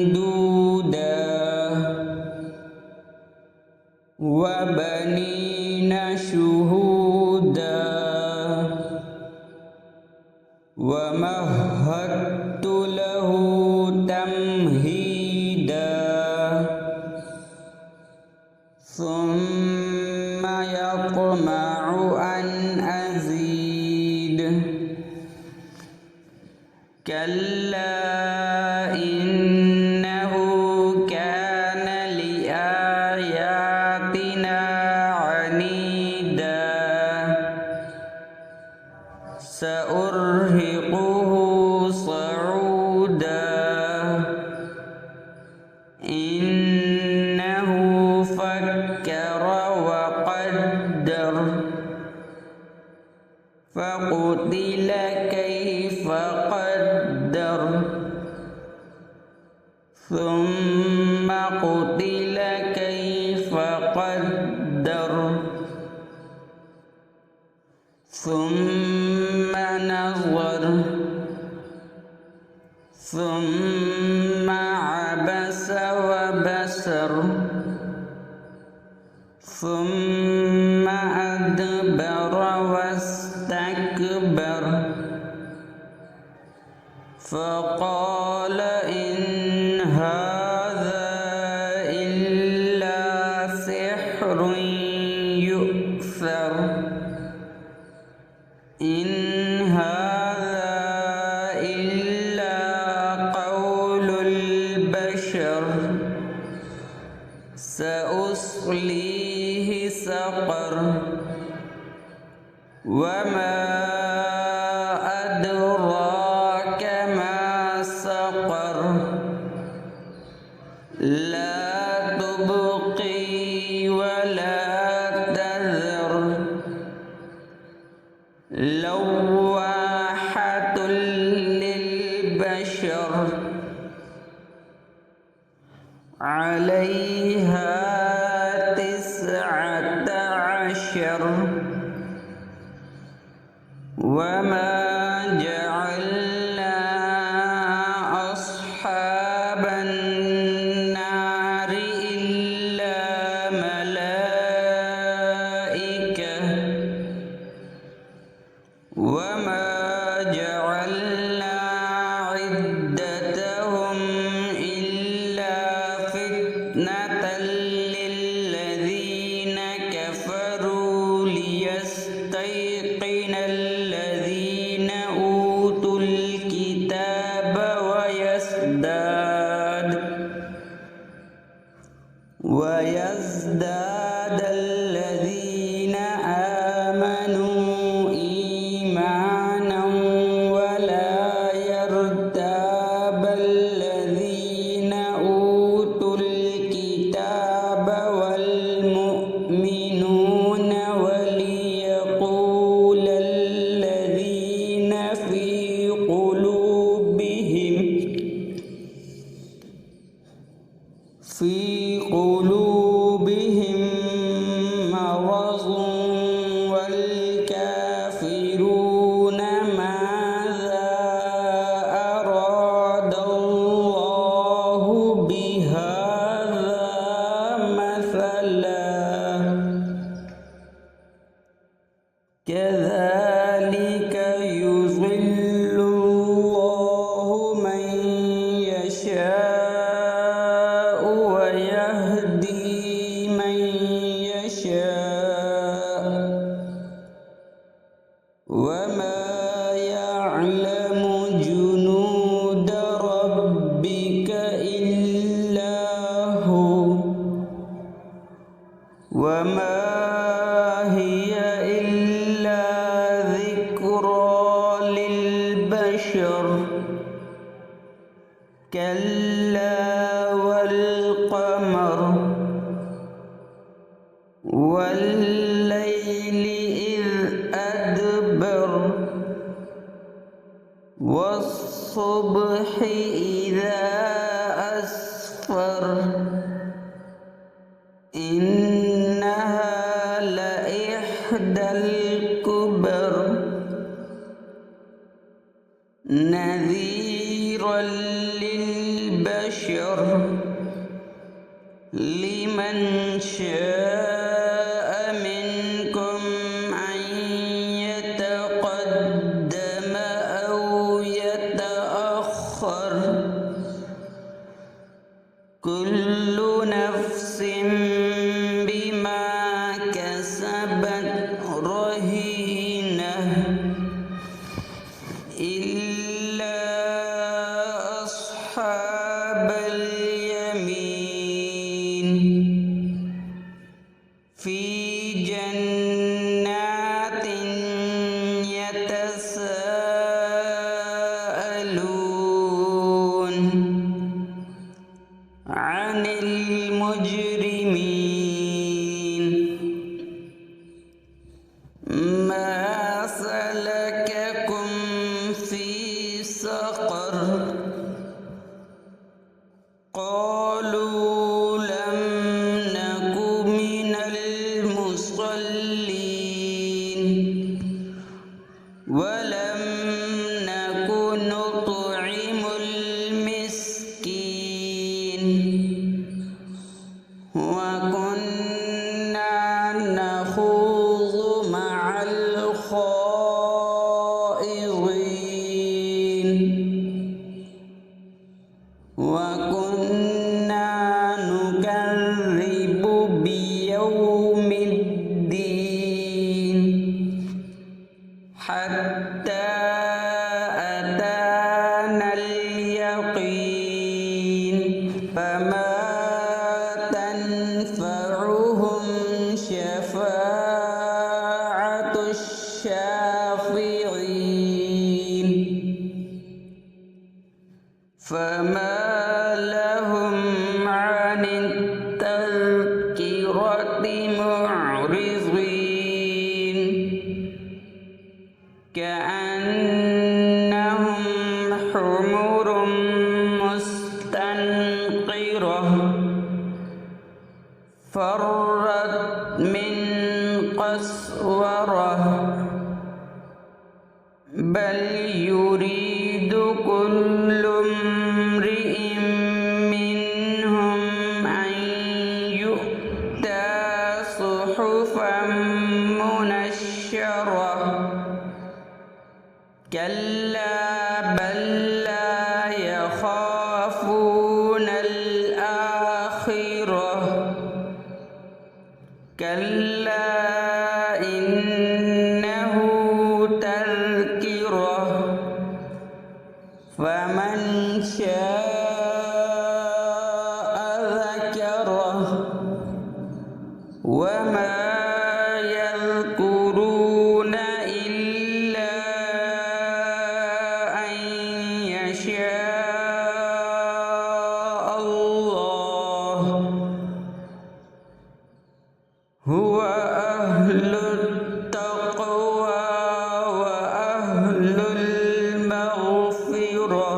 ممدودا وبنين شهودا ومهدت له تمهيدا ثم يطمع أن أزيد كلا إنه كان لآياتنا عنيدا سأرهقه صعودا إنه فكر وقدر فقتل كيف قدر ثم قتل كيف قدر ثم نظر ثم عبس وبسر ثم أدبر واستكبر فقال إن هذا إلا سحر يؤثر إن هذا إلا قول البشر سأصليه سقر وما أدراك ما سقر لا تبقي ولا تذر لواحة للبشر عليها 19 وما جعلنا أصحاب النار إلا ملائكة وما جعلنا عدتهم إلا فتنة للذين كفروا ليستيقن الذين أوتوا الكتاب ويزداد الذين آمنوا إيمانا ولا يرتاب الذين أوتوا الكتاب والمؤمنون وليقول الذين في قلوبهم مرض والكافرون ماذا أراد الله بهذا مثلا كذلك يضل الله من يشاء ويهدي من يشاء وما يعلم جنود ربك إلا هو وما هي إلا ذكرى للبشر كلا والقمر والليل إذ أدبر والصبح إذا أسفر إنها لإحدى الكبر نذيرا للبشر لمن شاء منكم أن يتقدم أو يتأخر كل نفس بما كسبت رهينة إلا أصحاب اليمين وكنا نكذب بيوم الدين حتى أتانا اليقين فما تنفعهم شفاعة الشافعين فما لهم عن التذكرة معرضين كأنهم حمر مستنقرة فرت من قسورة بل يريد كل امرئ منهم أن يؤتى صحفا منشرة كلا بل لا يخافون الآخرة كلا إنه تذكرة فمن شاء ذكره وما يذكرون إلا أن يشاء الله هو أهل التقوى وأهل المغفرة.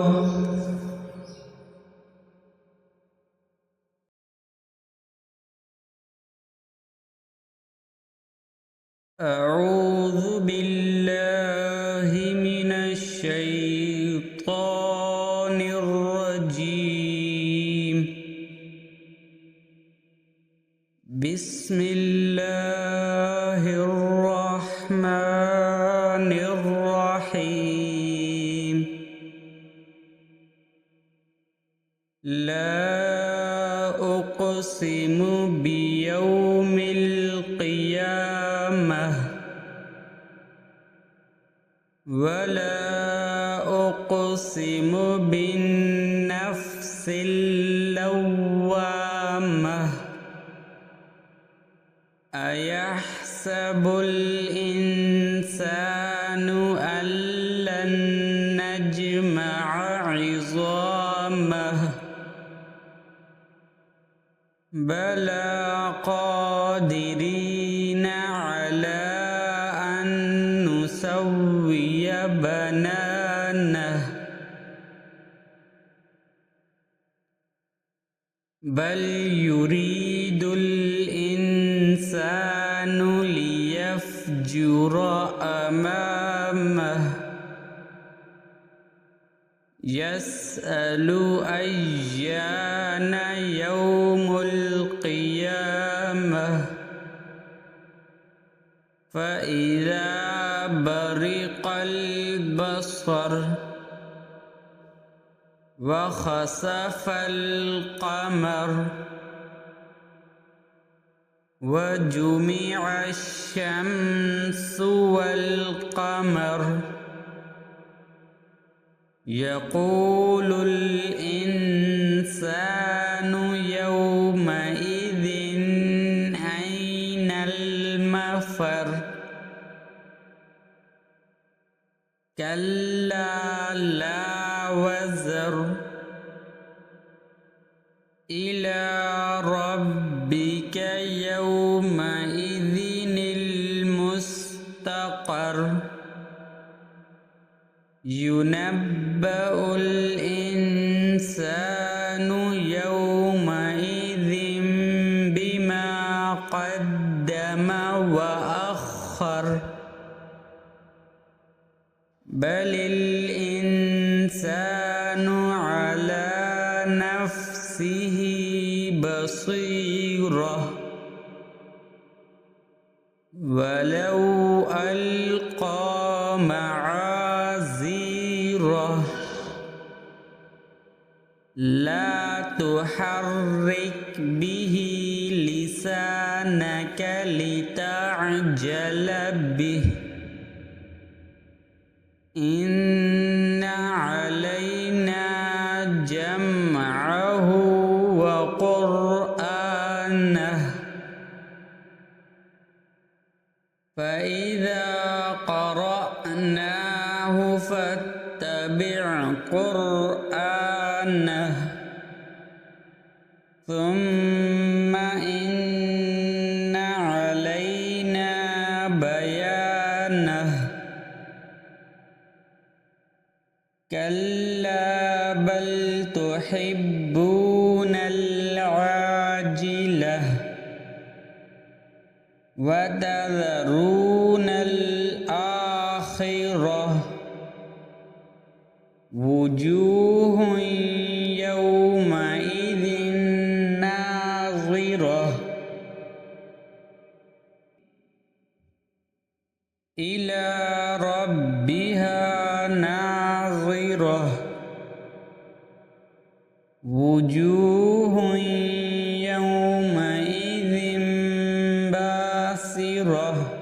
أعوذ بالله من الشيطان الرجيم. بسم الله الرحمن الرحيم. لا أقسم بيوم القيامة ولا أقسم بالنفس اللوامة أيحسب الإنسان أن لن نجمع عظامه بلى قادرين على أن نسوي بنانه بل يريد الإنسان ليفجر أمامه يسأل أيان يوم القيامة فإذا برق البصر وخسف القمر وجمع الشمس والقمر يقول الإنسان يومئذ أين المفر كلا لا وزر إلى ربك يومئذ المستقر ينبأ الإنسان يومئذ بما قدم وأخر بل الإنسان على نفسه بصيرة ولو ألقى معاذيره تذكرة لا تحرك به لسانك لتعجل به إن علينا جمعه وقرآنه فإذا قرأناه فاتبع قرآنه ثم إن علينا بيانه كلا بل تحبون العاجلة وتذرون الآخرة وجوه يومئذ ناظرة إلى ربها ناظرة وجوه يومئذ باسرة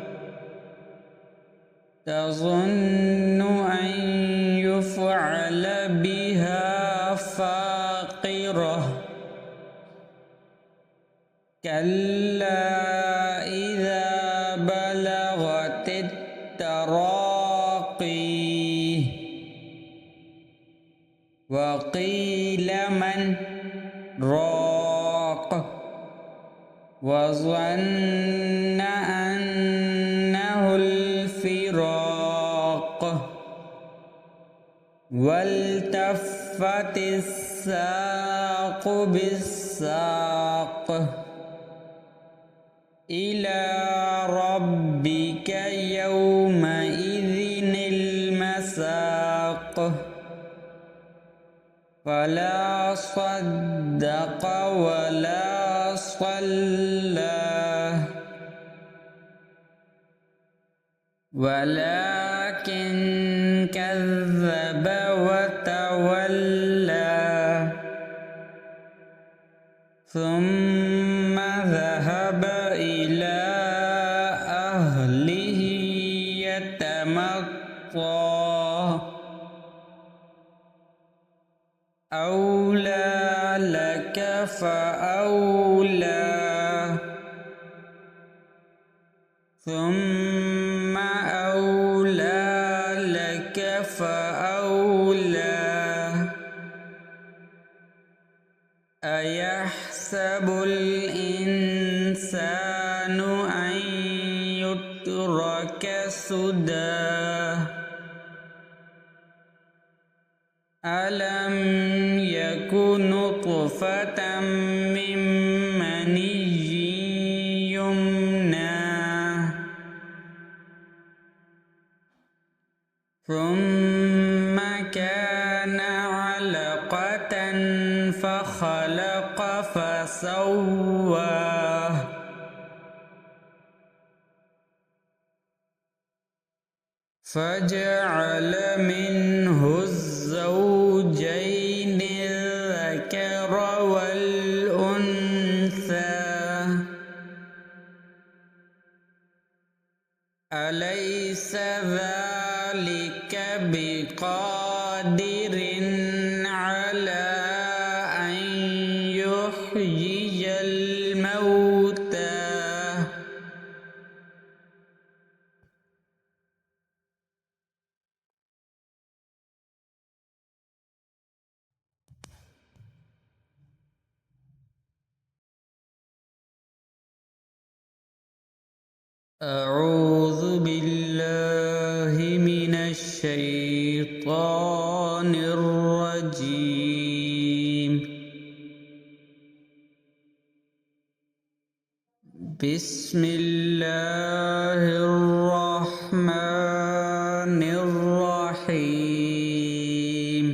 تظن أن يفعل بها فاقرة كلا إذا بلغت التراقي وقيل من راق وظن أنه الفراق والتفت الساق بالساق إلى ربك يومئذ المساق فلا صدق ولا صلى ولكن كذب وتولى ثم ذهب إلى أهله يتمطى أولى لك فأولى ثم أولى لك فأولى أيحسب الإنسان أن يترك سدى ألم يكن نطفة من مني يمنى ثم كان علقة فخلق فسوى فجعل منه الزوجين الذكر والأنثى أليس ذلك بقادر على أن يحيي الموتى أعوذ بالله من الشيطان الرجيم بسم الله الرحمن الرحيم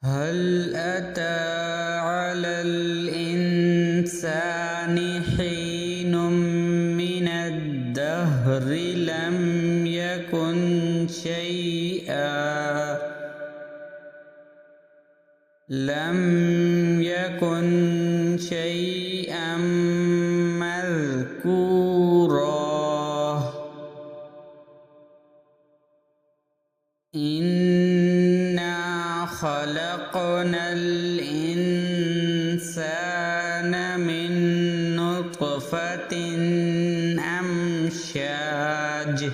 هل أتى على الإنسان حين من الدهر لم يكن شيئا لم يكن شيئا مذكورا إنا خلقنا الإنسان من نطفة أمشاج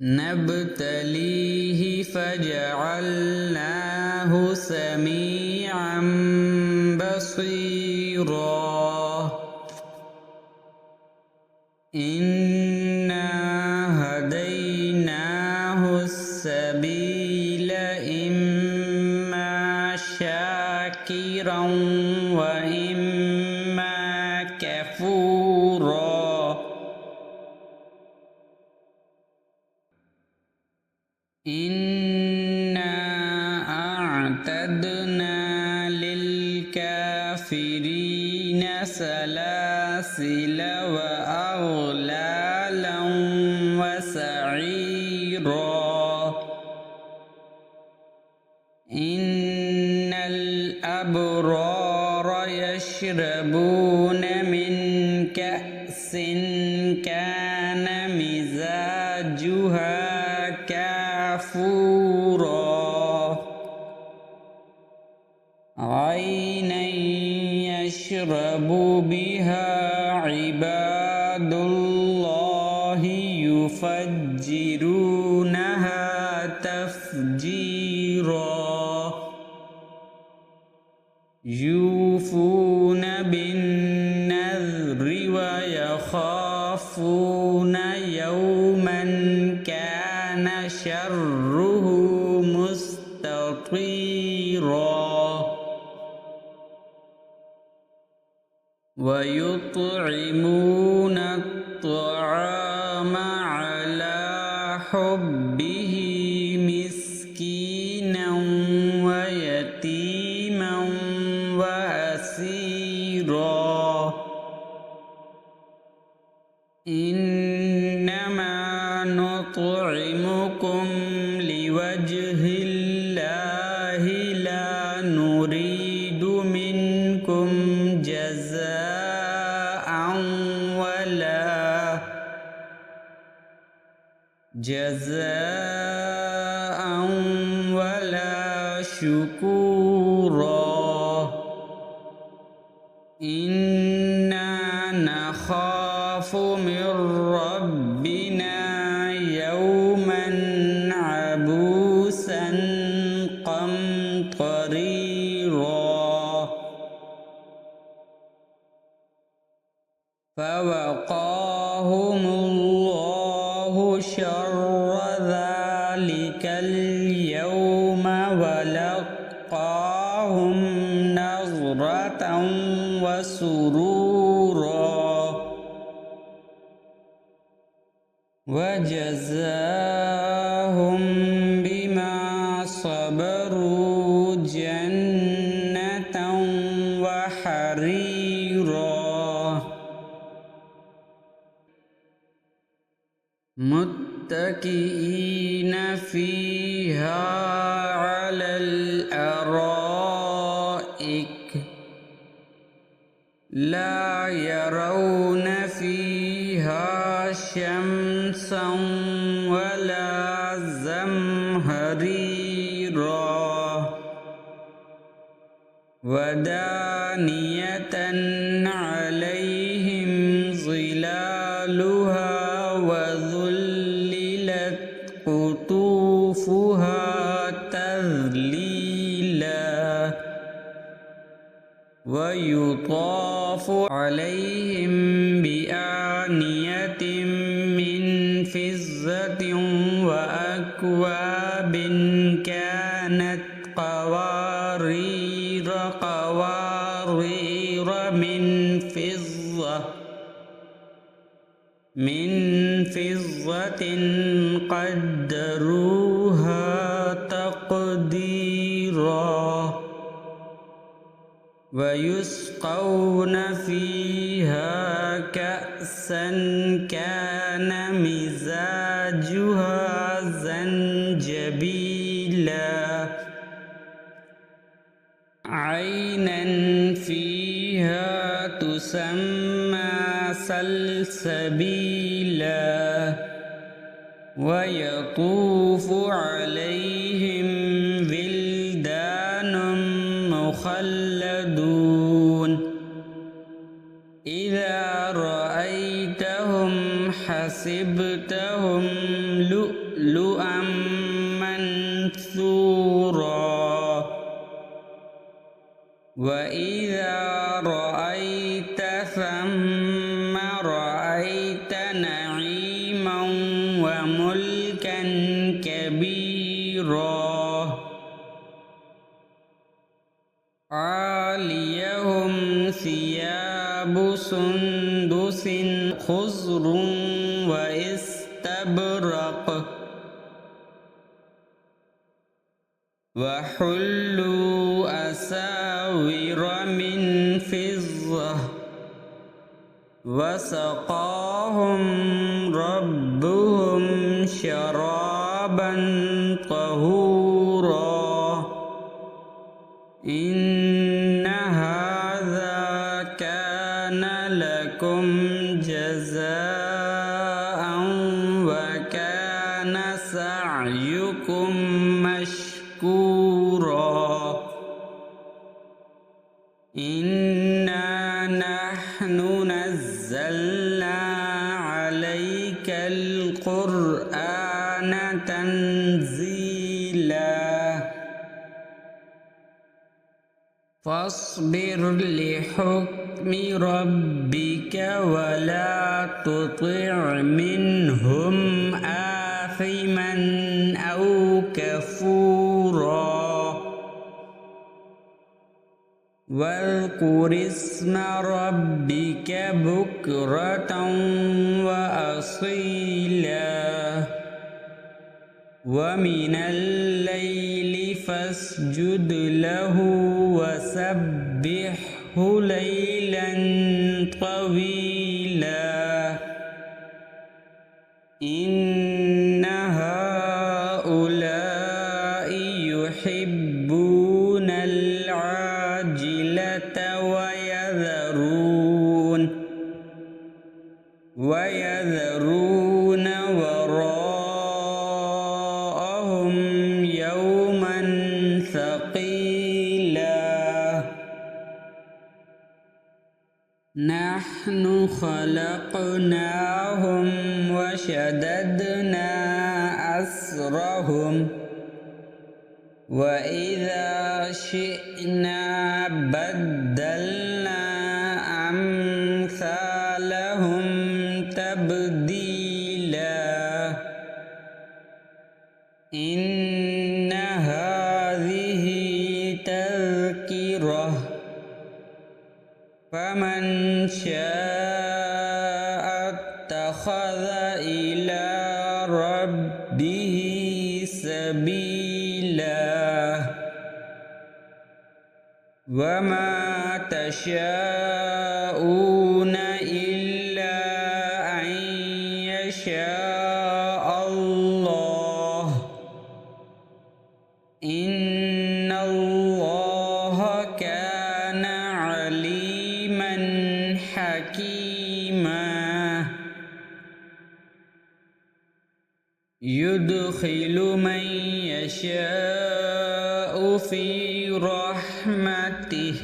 نبتليه فجعلناه سميعا بصيرا إنا هديناه السبيل إما شاكرا وإما كفورا إنا أعتدنا للكافرين سلاسل وأغلالا وسعيرا إن الأبرار يشربون من كأس كان مزاجها كافورا عينا يشرب بها عباد الله يفجرونها تفجيرا يوفون بالنذر ويخافون يوما كان شره مستطيرا ويطعمون الطعام على حبه مسكينا ويتيما وأسيرا إنما نطعمكم لوجه الله لا نريد منكم جزاء ولا شكورا إنا نخاف من ربنا يوما عبوسا قمطريرا فوقاهم الله شر ذلك اليوم ولقاهم نظرة وسرورا وجزاهم بما صبروا جنة وحريرا متكئين فيها على الأرائك لا يرون فيها شمسا ولا زمهريرا ودانية عليهم ظلالها وذللت قطوفها تذليلا ويطاف عليهم بآنية من فضة وأكواب كانت قوارير من فضة قدروها تقديرا ويسقون فيها وكأسا كان مزاجها زنجبيلا عينا فيها تسمى سلسبيلا ويطوف عليهم ولدان مخلدون إذا رأيتهم حسبتهم لؤلؤا منثورا وإذا رأيت ثم رأيت نعيما وملكا كبيرا عاليهم ثياب سندس خضر واستبرق وحلوا أساور من فضة وسقاهم ربهم شرابا طهورا إن هذا كان لكم جزاء وكان سعيكم مشكورا إنا نحن نزلنا عليك القرآن تنزيلا فاصبر لحكم ربك ولا تطع منهم آثما أو كفورا واذكر اسم ربك بكرة وأصيلا ومن الليل فاسجد له وسبحه ليلا طويلا إن هؤلاء يحبون العاجلة ويذرون وراءهم يوما ثقيلا نحن خلقناهم وشددنا أسرهم وإذا شئنا بدلنا أمثالهم تبديلا إن هذه تذكرة فمن شاء اتخذ إلى ربه سبيلا وما تشاءون إلا أن يشاء الله إن الله كان عليما حكيما يدخل من يشاء في رحمته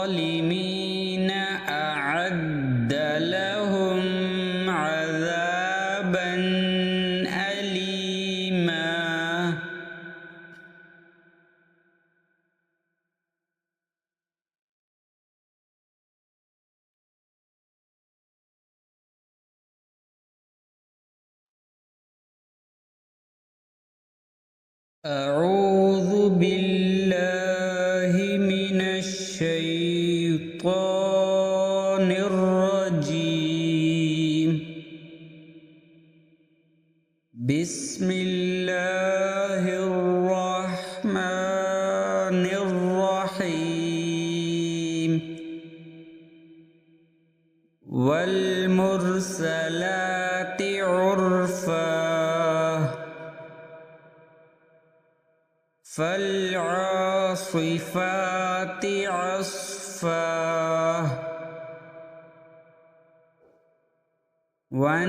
والظالمين أعد لهم عذابا أليما أعوذ بالله من الشيطان الرجيم بسم الله الرحمن الرحيم والمرسلات عرفا فالعاصفات عصفا والناشرات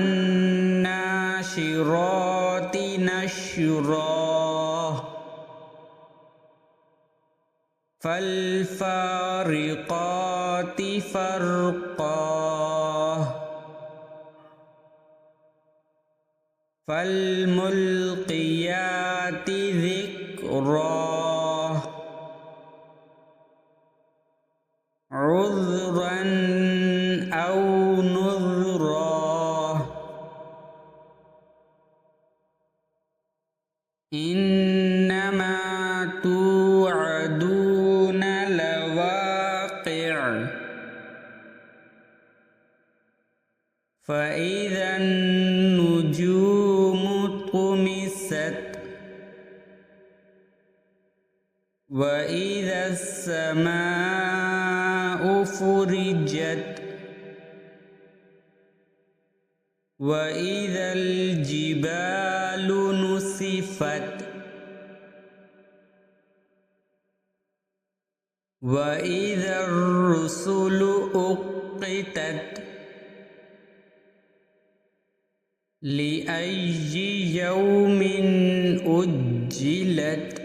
نشرا فالفارقات فرقا فالملقيات ذكرا عذرا أو نذرا إنما توعدون لواقع فإذا النجوم طمست وإذا السماء فرجت وإذا الجبال نسفت وإذا الرسل أقتت لأي يوم أجلت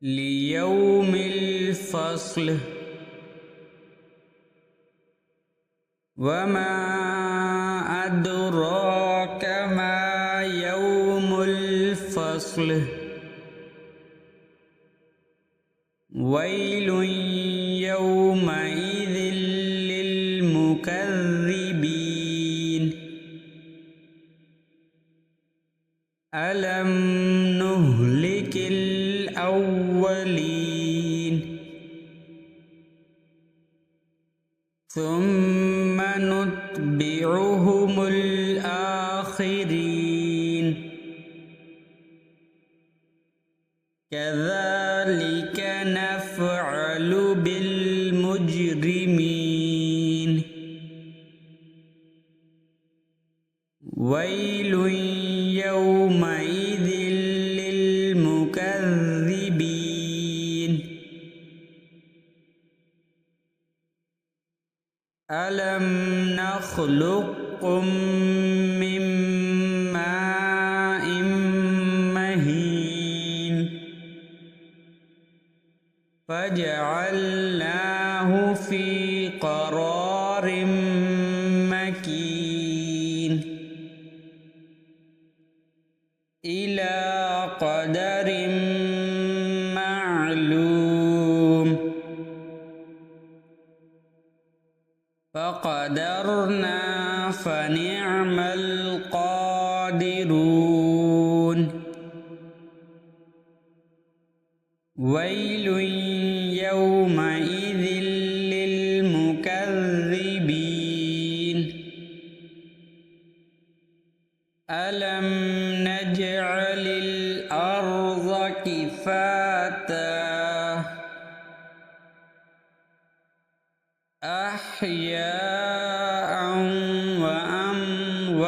ليوم الفصل وما أدراك ما يوم الفصل ويل يومئذ للمكذبين ألم نهلك الأولين ثم نتبعهم الآخرين كذلك نفعل بالمجرمين ويل يومئذ للمكذبين ألم نخلقكم من ماء مهين فجعلناه في قرار مكين إلى قدر معلوم فقدرنا فنعم القادرون ويل يومئذ للمكذبين ألم نجعل الأرض كفاتا أحياء وأمواتا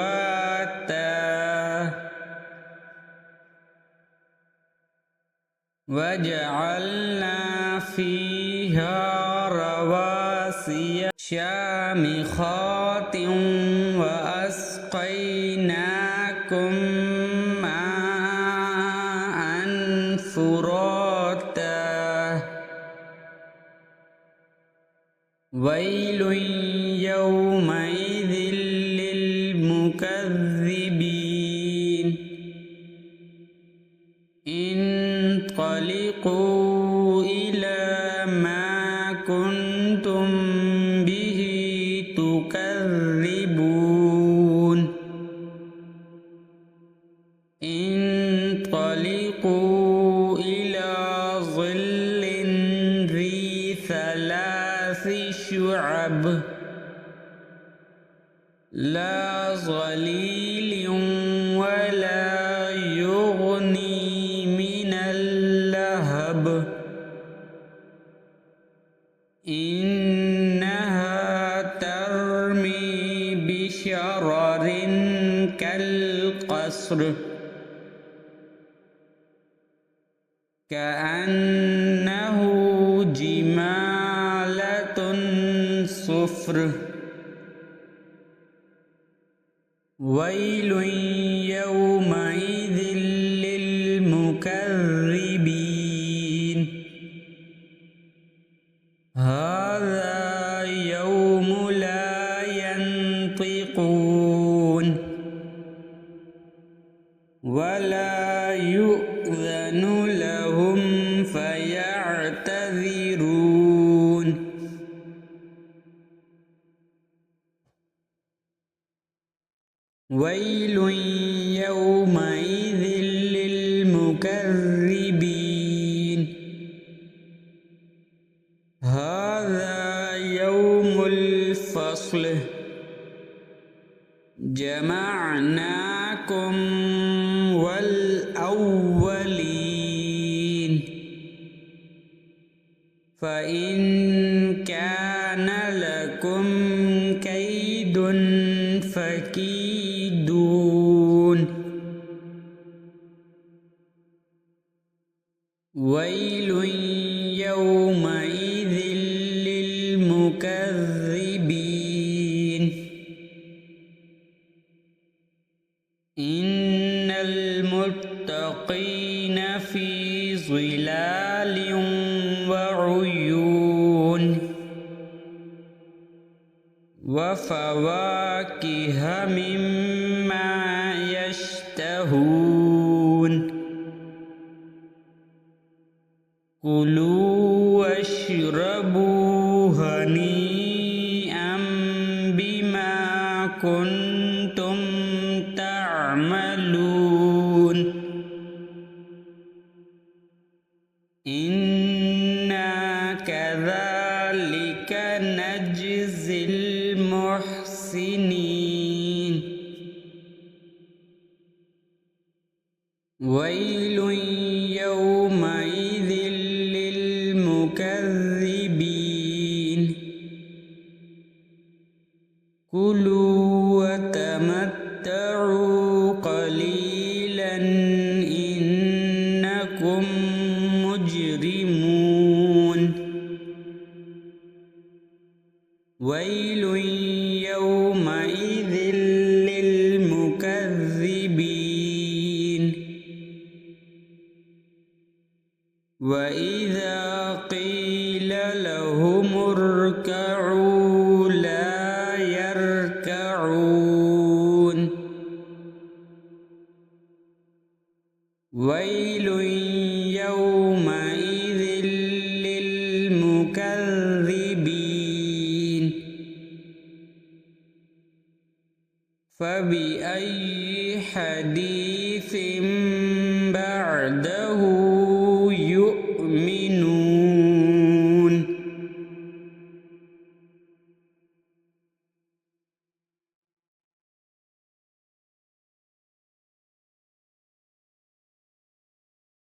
وجعلنا فيها رواسي شامخات وأسقيناكم ماء فراتا ويل يومئذ للمكذبين انطلقوا إلى ما كنتم به تكذبون انطلقوا إلى ظل ذي ثلاث شعب لا ظليل ولا يغني من اللهب إنها والعصر كأنه جمالة صفر ويل يومئذ للمكذبين هذا يوم لا ينطقون ولا يؤذن لهم فيعتذرون ويل يومئذ للمكذبين هذا يوم الفصل جمعناكم والأولين فإن كان لكم كيد فكيدون ويل يومئذ للمكذبين إن المتقين في ظلال وعيون وفواكه مما يشتهون كلوا واشربوا هنيئا بما كنتم تعملون إنا كذلك نجزي المحسنين ويل يومئذ للمكذبين كلوا وتمتعوا قليلا إنكم مجرمون ويل يومئذ للمكذبين وإذا قيل لهم اركعوا لا يركعون ويل يومئذ للمكذبين فبأي حديث بعده